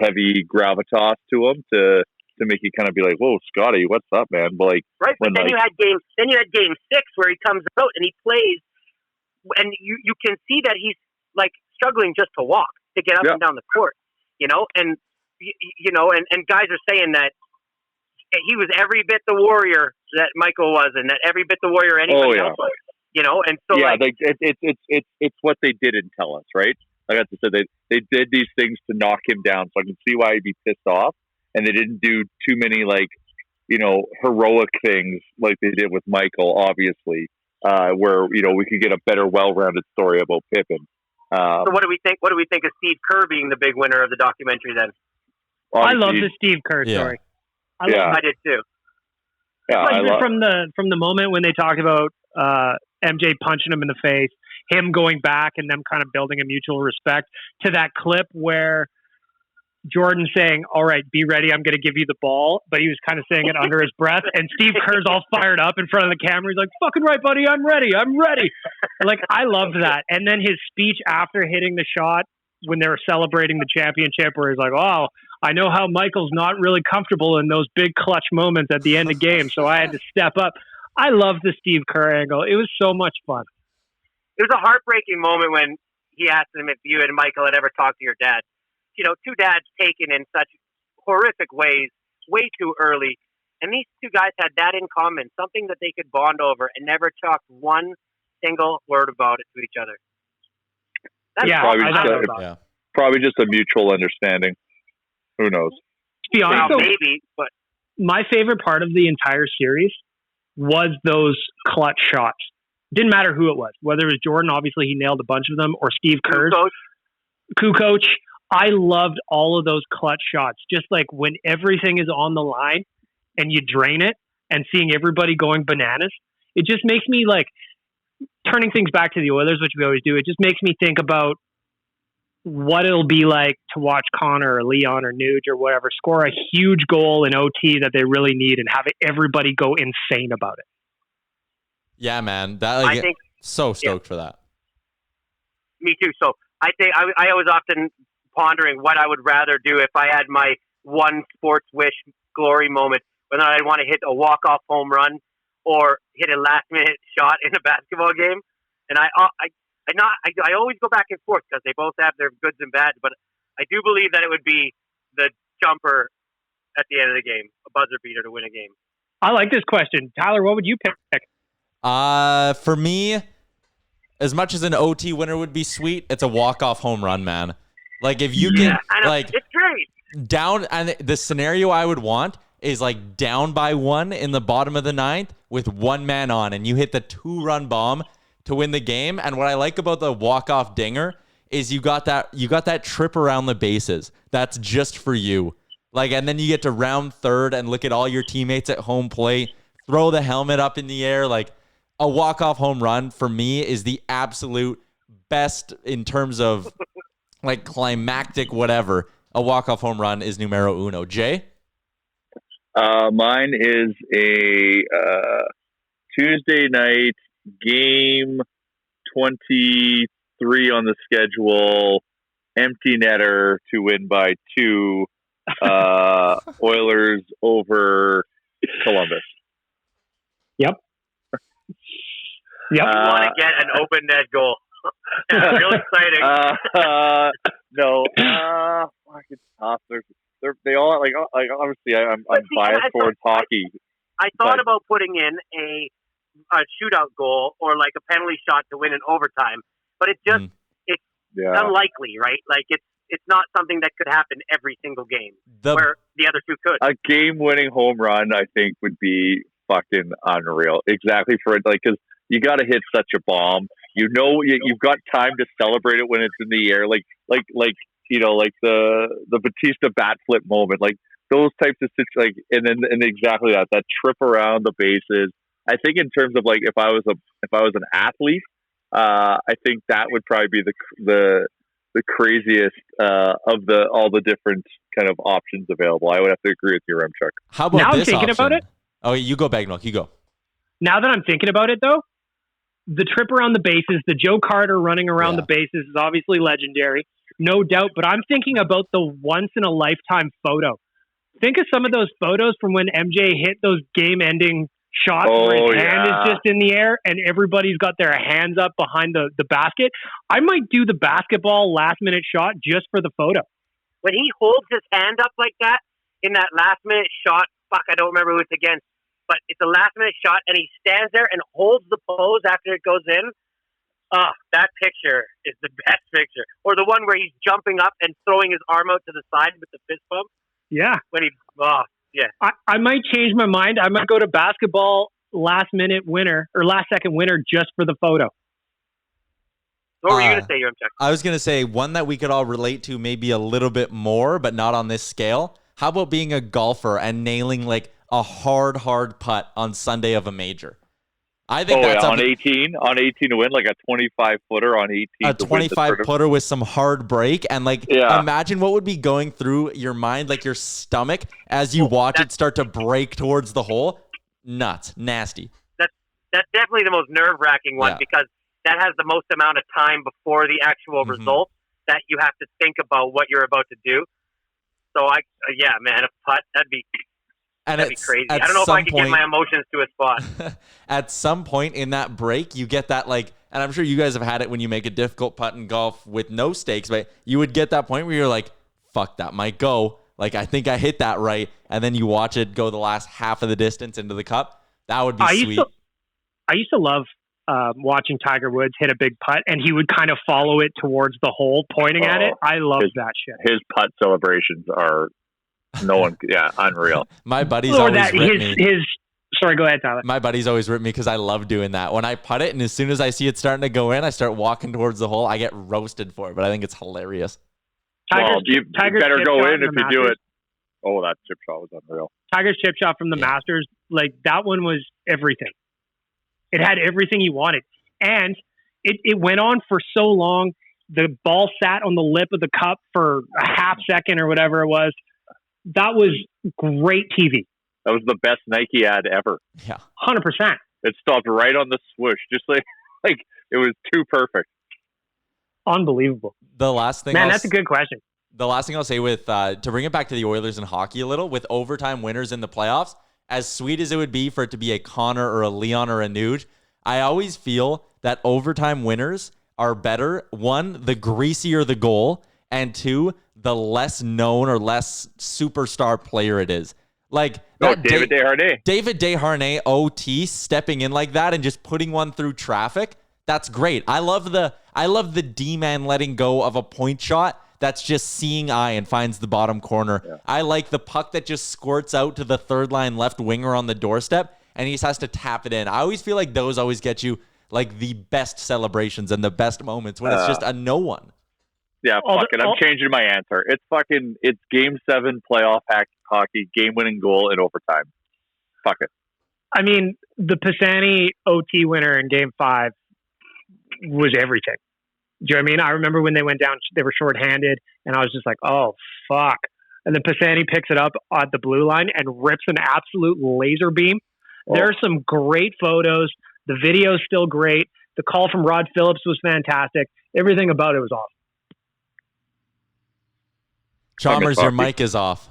[SPEAKER 6] heavy gravitas to him to make you kind of be like, "Whoa, Scotty, what's up, man?" But
[SPEAKER 8] right. But then you had game 6 where he comes out and he plays, and you can see that he's struggling just to walk, to get up and down the court, and guys are saying that he was every bit the warrior that Michael was, and that every bit the warrior anybody else was. And so
[SPEAKER 6] it's what they didn't tell us, right? Like I said, they did these things to knock him down, so I can see why he'd be pissed off, and they didn't do too many heroic things like they did with Michael, obviously, where we could get a better, well-rounded story about Pippen.
[SPEAKER 8] So what do we think? What do we think of Steve Kerr being the big winner of the documentary? Then
[SPEAKER 7] I love the Steve Kerr story.
[SPEAKER 8] I did too.
[SPEAKER 6] Yeah,
[SPEAKER 7] from the moment when they talked about MJ punching him in the face, him going back and them kind of building a mutual respect, to that clip where Jordan saying, "All right, be ready, I'm going to give you the ball," but he was kind of saying it under his breath, and Steve Kerr's all fired up in front of the camera. He's like, "Fucking right, buddy, I'm ready. And I loved that. And then his speech after hitting the shot when they were celebrating the championship, where he's like, "Oh, I know how Michael's not really comfortable in those big clutch moments at the end of games, so I had to step up." I love the Steve Kerr angle. It was so much fun.
[SPEAKER 8] It was a heartbreaking moment when he asked him if you and Michael had ever talked to your dad. Two dads taken in such horrific ways way too early. And these two guys had that in common, something that they could bond over, and never talked one single word about it to each other. That's
[SPEAKER 6] probably just a mutual understanding. Who knows?
[SPEAKER 7] To be honest,
[SPEAKER 8] maybe, but
[SPEAKER 7] my favorite part of the entire series was those clutch shots. Didn't matter who it was, whether it was Jordan, obviously he nailed a bunch of them, or Steve Kerr's. Kukoc. I loved all of those clutch shots. Just when everything is on the line and you drain it, and seeing everybody going bananas, it just makes me turning things back to the Oilers, which we always do, it just makes me think about what it'll be like to watch Connor or Leon or Nuge or whatever score a huge goal in OT that they really need and have everybody go insane about it.
[SPEAKER 5] Yeah, man. That I think so stoked for that.
[SPEAKER 8] Me too. So I think I was often pondering what I would rather do if I had my one sports wish glory moment, whether I'd want to hit a walk-off home run or hit a last-minute shot in a basketball game. And I always go back and forth because they both have their goods and bads, but I do believe that it would be the jumper at the end of the game, a buzzer beater to win a game.
[SPEAKER 7] I like this question. Tyler, what would you pick?
[SPEAKER 5] For me, as much as an OT winner would be sweet, it's a walk-off home run, man. Like if you get like
[SPEAKER 8] it's great.
[SPEAKER 5] Down, and the scenario I would want is like down by 1 in the bottom of the 9th with 1 man on, and you hit the 2-run bomb to win the game. And what I like about the walk-off dinger is you got that trip around the bases. That's just for you. Like, and then you get to round third and look at all your teammates at home plate, throw the helmet up in the air. Like, a walk-off home run for me is the absolute best in terms of like climactic whatever. A walk-off home run is numero uno. Jay?
[SPEAKER 6] Mine is a Tuesday night game 23 on the schedule, empty netter to win by 2, Oilers over Columbus.
[SPEAKER 7] Yep.
[SPEAKER 8] You want to get an open net goal. Real exciting.
[SPEAKER 6] No, it's tough. They all like obviously I'm biased towards hockey.
[SPEAKER 8] I thought about putting in a shootout goal or like a penalty shot to win in overtime, but it's unlikely, right? Like it's not something that could happen every single game where the other two could.
[SPEAKER 6] A game-winning home run, I think, would be fucking unreal. Exactly for it, like because you got to hit such a bomb. You know, you've got time to celebrate it when it's in the air, like you know, like the Batista bat flip moment, like those types of situations, like, and exactly that trip around the bases. I think in terms of like if I was an athlete, I think that would probably be the craziest of all the different kind of options available. I would have to agree with you, Remchuk.
[SPEAKER 5] How about
[SPEAKER 7] now
[SPEAKER 5] this
[SPEAKER 7] I'm thinking
[SPEAKER 5] option?
[SPEAKER 7] about it.
[SPEAKER 5] Oh, you go, Bagnall. You go.
[SPEAKER 7] Now that I'm thinking about it, though, the trip around the bases, the Joe Carter running around the bases is obviously legendary, no doubt. But I'm thinking about the once-in-a-lifetime photo. Think of some of those photos from when MJ hit those game-ending shots where his hand is just in the air and everybody's got their hands up behind the basket. I might do the basketball last-minute shot just for the photo.
[SPEAKER 8] When he holds his hand up like that in that last-minute shot, I don't remember who it's against, but it's a last-minute shot, and he stands there and holds the pose after it goes in. That picture is the best picture. Or the one where he's jumping up and throwing his arm out to the side with the fist bump.
[SPEAKER 7] Yeah.
[SPEAKER 8] When yeah.
[SPEAKER 7] I might change my mind. I might go to basketball last-minute winner or last-second winner just for the photo.
[SPEAKER 8] What were you going to say, Yuremchuk?
[SPEAKER 5] I was going to say one that we could all relate to maybe a little bit more, but not on this scale. How about being a golfer and nailing like a hard putt on Sunday of a major? I think that's
[SPEAKER 6] on 18 to win, like a 25-footer on 18.
[SPEAKER 5] A 25-footer with some hard break, and like imagine what would be going through your mind, like your stomach, as you watch it start to break towards the hole. Nuts, nasty.
[SPEAKER 8] That's definitely the most nerve-wracking one because that has the most amount of time before the actual result that you have to think about what you're about to do. So man, a putt, that'd be crazy. I don't know if I could get my emotions to a spot.
[SPEAKER 5] At some point in that break, you get that like, and I'm sure you guys have had it when you make a difficult putt in golf with no stakes, but you would get that point where you're like, fuck, that might go. Like, I think I hit that right. And then you watch it go the last half of the distance into the cup. That would be sweet.
[SPEAKER 7] I used to love watching Tiger Woods hit a big putt, and he would kind of follow it towards the hole, pointing at it. I love that shit.
[SPEAKER 6] His putt celebrations are unreal.
[SPEAKER 5] My buddies always rip me.
[SPEAKER 7] Sorry, go ahead, Tyler.
[SPEAKER 5] My buddies always rip me because I love doing that. When I putt it, and as soon as I see it starting to go in, I start walking towards the hole. I get roasted for it, but I think it's hilarious.
[SPEAKER 6] You better go in if you do it. Oh, that chip shot was unreal.
[SPEAKER 7] Tiger's chip shot from the Masters, like that one was everything. It had everything he wanted. And it went on for so long. The ball sat on the lip of the cup for a half second or whatever it was. That was great TV.
[SPEAKER 6] That was the best Nike ad ever.
[SPEAKER 5] Yeah.
[SPEAKER 7] 100%.
[SPEAKER 6] It stopped right on the swoosh, just like it was too perfect.
[SPEAKER 7] Unbelievable.
[SPEAKER 5] The last thing,
[SPEAKER 7] That's a good question.
[SPEAKER 5] The last thing I'll say with to bring it back to the Oilers and hockey a little, with overtime winners in the playoffs, as sweet as it would be for it to be a Connor or a Leon or a Nuge, I always feel that overtime winners are better. One, the greasier the goal, and two, the less known or less superstar player it is. Like
[SPEAKER 6] David Desharnais.
[SPEAKER 5] David Desharnais OT stepping in like that and just putting one through traffic. That's great. I love the D-man letting go of a point shot that's just seeing eye and finds the bottom corner. Yeah. I like the puck that just squirts out to the third line left winger on the doorstep and he just has to tap it in. I always feel like those always get you like the best celebrations and the best moments when it's just a no one.
[SPEAKER 6] Yeah, fuck it. I'm changing my answer. It's Game 7 playoff hockey, game-winning goal in overtime. Fuck it.
[SPEAKER 7] I mean, the Pisani OT winner in Game 5 was everything. Do you know what I mean? I remember when they went down, they were shorthanded, and I was just like, oh, fuck. And then Pisani picks it up at the blue line and rips an absolute laser beam. Oh. There are some great photos. The video is still great. The call from Rod Phillips was fantastic. Everything about it was awesome.
[SPEAKER 5] Chalmers, your mic is off.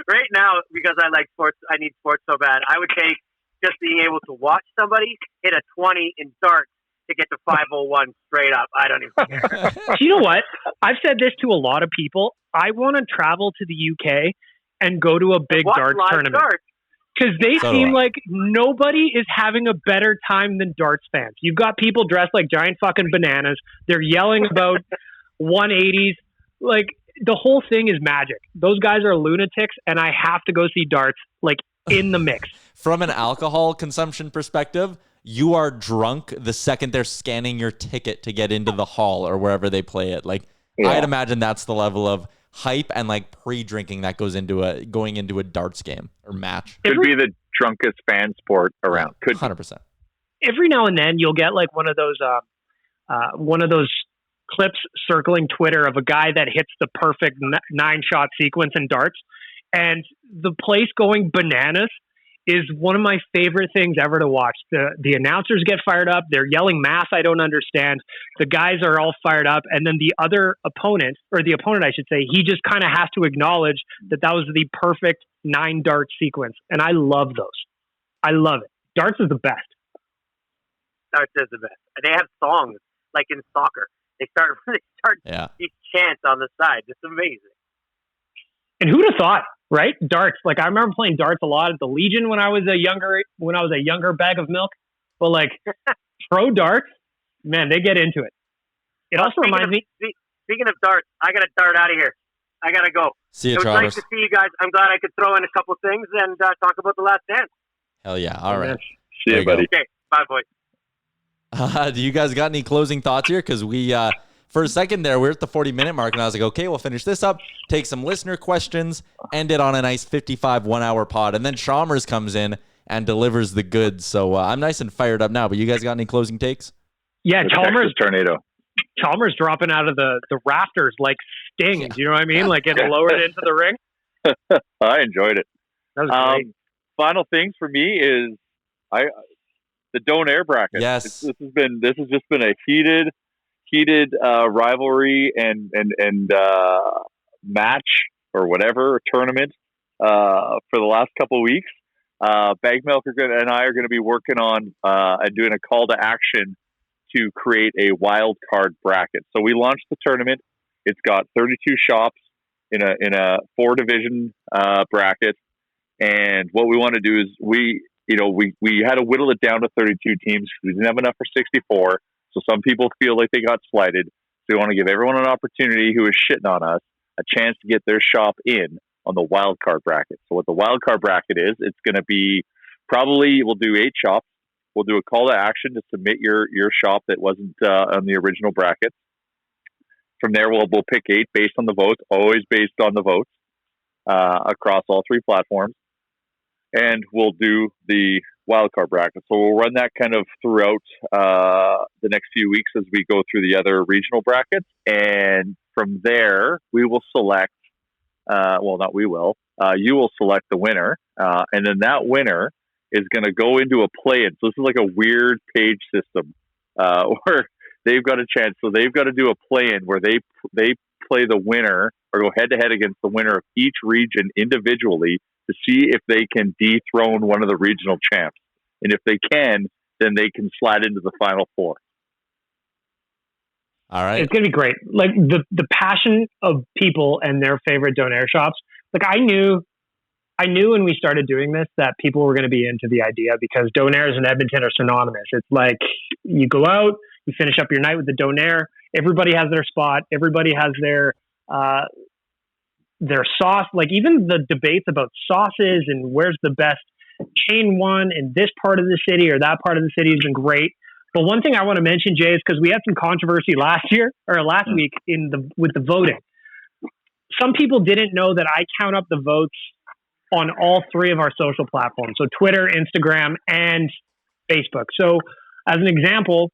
[SPEAKER 8] Right now, because I like sports, I need sports so bad. I would take just being able to watch somebody hit a 20 in darts to get to 501 straight up. I don't even care.
[SPEAKER 7] You know what? I've said this to a lot of people. I want to travel to the UK and go to a big darts tournament. Because they seem like nobody is having a better time than darts fans. You've got people dressed like giant fucking bananas. They're yelling about 180s. Like, the whole thing is magic. Those guys are lunatics, and I have to go see darts, like, in the mix.
[SPEAKER 5] From an alcohol consumption perspective, you are drunk the second they're scanning your ticket to get into the hall or wherever they play it. Like, I'd imagine that's the level of hype and like pre-drinking that goes into going into a darts game or match.
[SPEAKER 6] Could be the drunkest fan sport around. Could
[SPEAKER 5] 100%.
[SPEAKER 7] Every now and then you'll get like one of those clips circling Twitter of a guy that hits the perfect 9-shot sequence in darts, and the place going bananas is one of my favorite things ever to watch. The announcers get fired up. They're yelling math I don't understand. The guys are all fired up. And then the opponent, I should say, he just kind of has to acknowledge that was the perfect 9-dart sequence. And I love those. I love it. Darts is the best.
[SPEAKER 8] Darts is the best. They have songs like in soccer. They start these chants on the side. It's amazing.
[SPEAKER 7] And who'd have thought? Right? Darts. Like, I remember playing darts a lot at the Legion when I was a younger bag of milk. But like pro darts, man, they get into it. It also reminds me.
[SPEAKER 8] Speaking of darts, I got to dart out of here. I got to go.
[SPEAKER 5] See you,
[SPEAKER 8] It was
[SPEAKER 5] Travis.
[SPEAKER 8] nice to see you guys. I'm glad I could throw in a couple of things and talk about The Last Dance.
[SPEAKER 5] Hell yeah. All right.
[SPEAKER 6] See you, buddy.
[SPEAKER 8] Okay. Bye, boys.
[SPEAKER 5] Do you guys got any closing thoughts here? Because we, for a second there, we're at the 40-minute mark, and I was like, okay, we'll finish this up, take some listener questions, end it on a nice 55 one-hour pod, and then Chalmers comes in and delivers the goods. So I'm nice and fired up now, but you guys got any closing takes?
[SPEAKER 7] Yeah,
[SPEAKER 6] Chalmers tornado.
[SPEAKER 7] Chalmers dropping out of the rafters like Sting. Do you know what I mean? Like getting lowered into the ring.
[SPEAKER 6] I enjoyed it.
[SPEAKER 7] That was great.
[SPEAKER 6] Final things for me is the Don't Air bracket.
[SPEAKER 5] Yes,
[SPEAKER 6] this has just been a heated rivalry and match or whatever tournament for the last couple of weeks. Bag Milk and I are going to be working on and doing a call to action to create a wild card bracket. So we launched the tournament. It's got 32 shops in a 4-division bracket, and what we want to do is we had to whittle it down to 32 teams. We didn't have enough for 64. So some people feel like they got slighted. So we want to give everyone an opportunity who is shitting on us a chance to get their shop in on the wild card bracket. So what the wild card bracket is, it's going to be we'll do 8 shops. We'll do a call to action to submit your shop that wasn't on the original bracket. From there, we'll pick 8 based on the votes, always based on the votes across all 3 platforms. and we'll do the wildcard bracket. So we'll run that kind of throughout the next few weeks as we go through the other regional brackets. And from there, we will select, not we will, you will select the winner. And then that winner is going to go into a play-in. So this is like a weird page system where they've got a chance. So they've got to do a play-in where they play the winner or go head-to-head against the winner of each region individually to see if they can dethrone one of the regional champs. And if they can, then they can slide into the Final Four.
[SPEAKER 5] All right.
[SPEAKER 7] It's going to be great. Like the passion of people and their favorite donaire shops. Like I knew when we started doing this that people were going to be into the idea because donaires in Edmonton are synonymous. It's like you go out, you finish up your night with the donaire. Everybody has their spot. Everybody has their sauce. Like even the debates about sauces and where's the best chain one in this part of the city or that part of the city has been great. But one thing I want to mention, Jay, is because we had some controversy last week with the voting. Some people didn't know that I count up the votes on all three of our social platforms. So Twitter, Instagram, and Facebook. So as an example,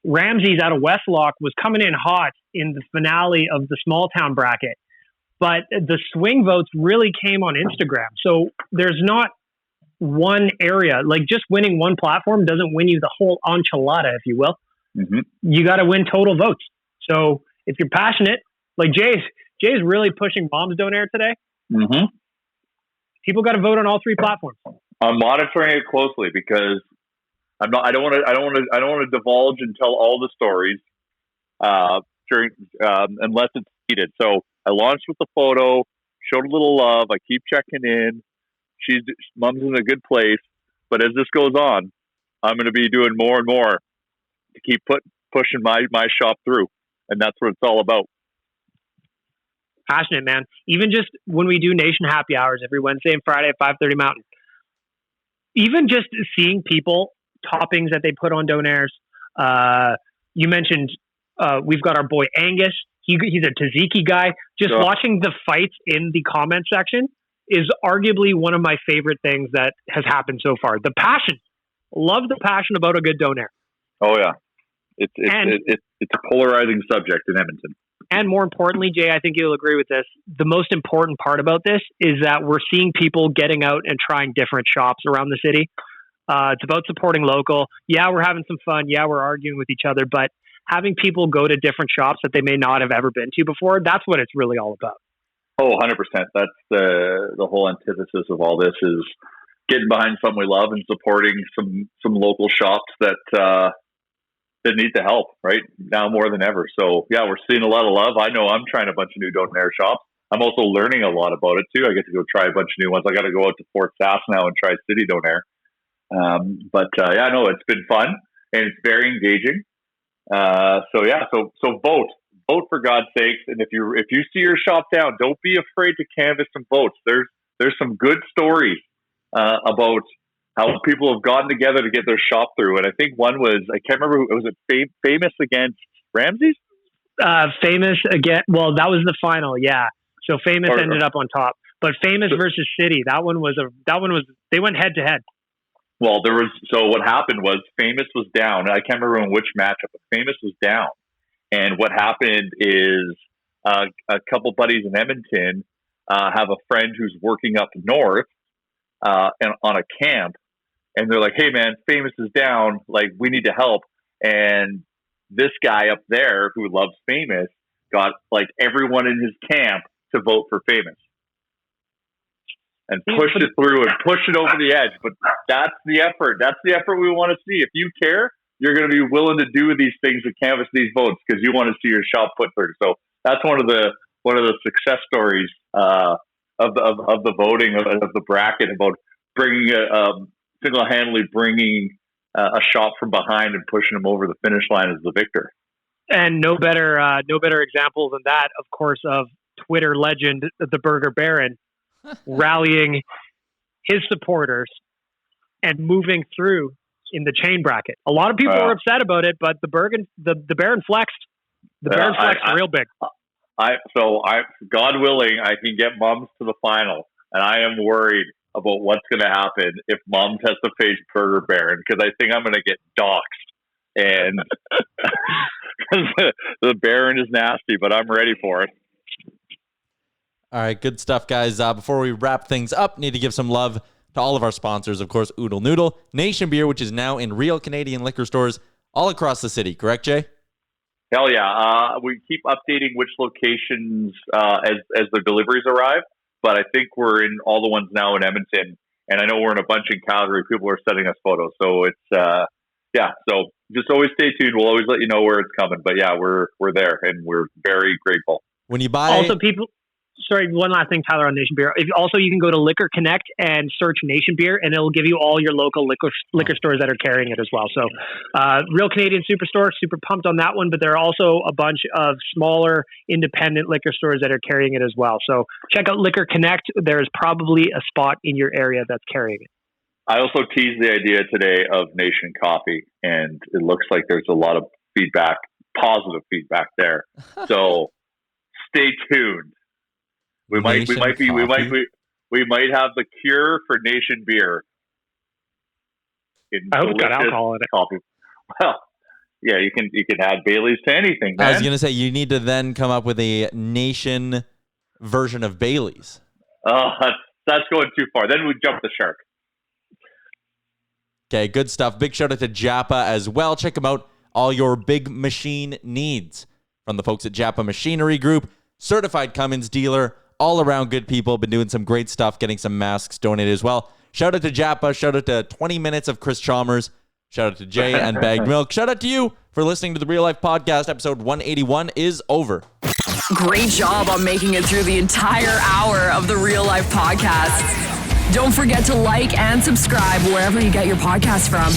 [SPEAKER 7] Ramsey's out of Westlock was coming in hot in the finale of the small town bracket, but the swing votes really came on Instagram. So there's not one area, like just winning one platform doesn't win you the whole enchilada, if you will. Mm-hmm. You got to win total votes. So if you're passionate, like Jay's really pushing Mom's Donaire today.
[SPEAKER 6] Mm-hmm.
[SPEAKER 7] People got to vote on all three platforms.
[SPEAKER 6] I'm monitoring it closely because I don't want to divulge and tell all the stories during unless it's needed. So I launched with the photo, showed a little love. I keep checking in. Mom's in a good place, but as this goes on, I'm going to be doing more and more to keep pushing my shop through, and that's what it's all about.
[SPEAKER 7] Passionate, man. Even just when we do Nation Happy Hours every Wednesday and Friday at 5:30 Mountain, even just seeing people toppings that they put on donaires. You mentioned we've got our boy Angus. He's a tzatziki guy. Just watching the fights in the comment section is arguably one of my favorite things that has happened so far. The passion. Love the passion about a good donaire.
[SPEAKER 6] Oh, yeah. It's a polarizing subject in Edmonton.
[SPEAKER 7] And more importantly, Jay, I think you'll agree with this. The most important part about this is that we're seeing people getting out and trying different shops around the city. It's about supporting local. Yeah, we're having some fun. Yeah, we're arguing with each other. But having people go to different shops that they may not have ever been to before, that's what it's really all about.
[SPEAKER 6] Oh, 100%. That's the whole antithesis of all this is getting behind something we love and supporting some local shops that need the help right now more than ever. So yeah, we're seeing a lot of love. I know I'm trying a bunch of new donaire shops. I'm also learning a lot about it too. I get to go try a bunch of new ones. I got to go out to Fort Sask now and try City Donaire. It's been fun and it's very engaging. So vote for God's sakes. And if you see your shop down, don't be afraid to canvass some votes. There's some good stories about how people have gotten together to get their shop through. And I think one was, I can't remember, was it Famous against Ramsey's?
[SPEAKER 7] Famous again. Well, that was the final. Yeah. So Famous ended up on top, but Famous versus City, that one was they went head to head.
[SPEAKER 6] Well, what happened was Famous was down. I can't remember in which matchup, but Famous was down. And what happened is a couple buddies in Edmonton have a friend who's working up north and on a camp. And they're like, hey, man, Famous is down. Like, we need to help. And this guy up there who loves Famous got, like, everyone in his camp to vote for Famous. And pushed it through and pushed it over the edge. But that's the effort. That's the effort we want to see. If you care, you're going to be willing to do these things to canvass these votes because you want to see your shop put through. So that's one of the success stories of the voting of the bracket about bringing single-handedly bringing a shop from behind and pushing them over the finish line as the victor.
[SPEAKER 7] And no better example than that, of course, of Twitter legend the Burger Baron rallying his supporters and moving through in the chain bracket. A lot of people were upset about it, but the Baron flexed. The Baron flexed real big. God
[SPEAKER 6] willing, I can get Mums to the final, and I am worried about what's going to happen if Moms has to face Burger Baron, because I think I'm going to get doxxed. And the Baron is nasty, but I'm ready for it.
[SPEAKER 5] All right, good stuff, guys. Before we wrap things up, need to give some love to all of our sponsors. Of course, Oodle Noodle, Nation Beer, which is now in real Canadian liquor stores all across the city. Correct, Jay?
[SPEAKER 6] Hell yeah. We keep updating which locations as the deliveries arrive, but I think we're in all the ones now in Edmonton, and I know we're in a bunch in Calgary. People are sending us photos. So it's, so just always stay tuned. We'll always let you know where it's coming. But yeah, we're there, and we're very grateful.
[SPEAKER 5] When you buy...
[SPEAKER 7] Also, people... Sorry, one last thing, Tyler, on Nation Beer. You can go to Liquor Connect and search Nation Beer, and it'll give you all your local liquor stores that are carrying it as well. So, Real Canadian Superstore, super pumped on that one, but there are also a bunch of smaller independent liquor stores that are carrying it as well. So, check out Liquor Connect. There is probably a spot in your area that's carrying it.
[SPEAKER 6] I also teased the idea today of Nation Coffee, and it looks like there's a lot of feedback, positive feedback there. So, stay tuned. We might have the cure for Nation Beer.
[SPEAKER 7] I hope it's got alcohol in it.
[SPEAKER 6] Coffee. Well, yeah, you can add Bailey's to anything, man.
[SPEAKER 5] I was gonna say you need to then come up with a Nation version of Bailey's.
[SPEAKER 6] Oh, that's going too far. Then we jump the shark.
[SPEAKER 5] Okay, good stuff. Big shout out to Japa as well. Check them out. All your big machine needs from the folks at Japa Machinery Group, certified Cummins dealer. All around good people, been doing some great stuff, getting some masks donated as well. Shout out to Japa, shout out to 20 Minutes of Chris Chalmers, shout out to Jay and Bagged Milk, shout out to you for listening to the Real Life Podcast. Episode 181 is over.
[SPEAKER 2] Great job on making it through the entire hour of the Real Life Podcast. Don't forget to like and subscribe wherever you get your podcast from.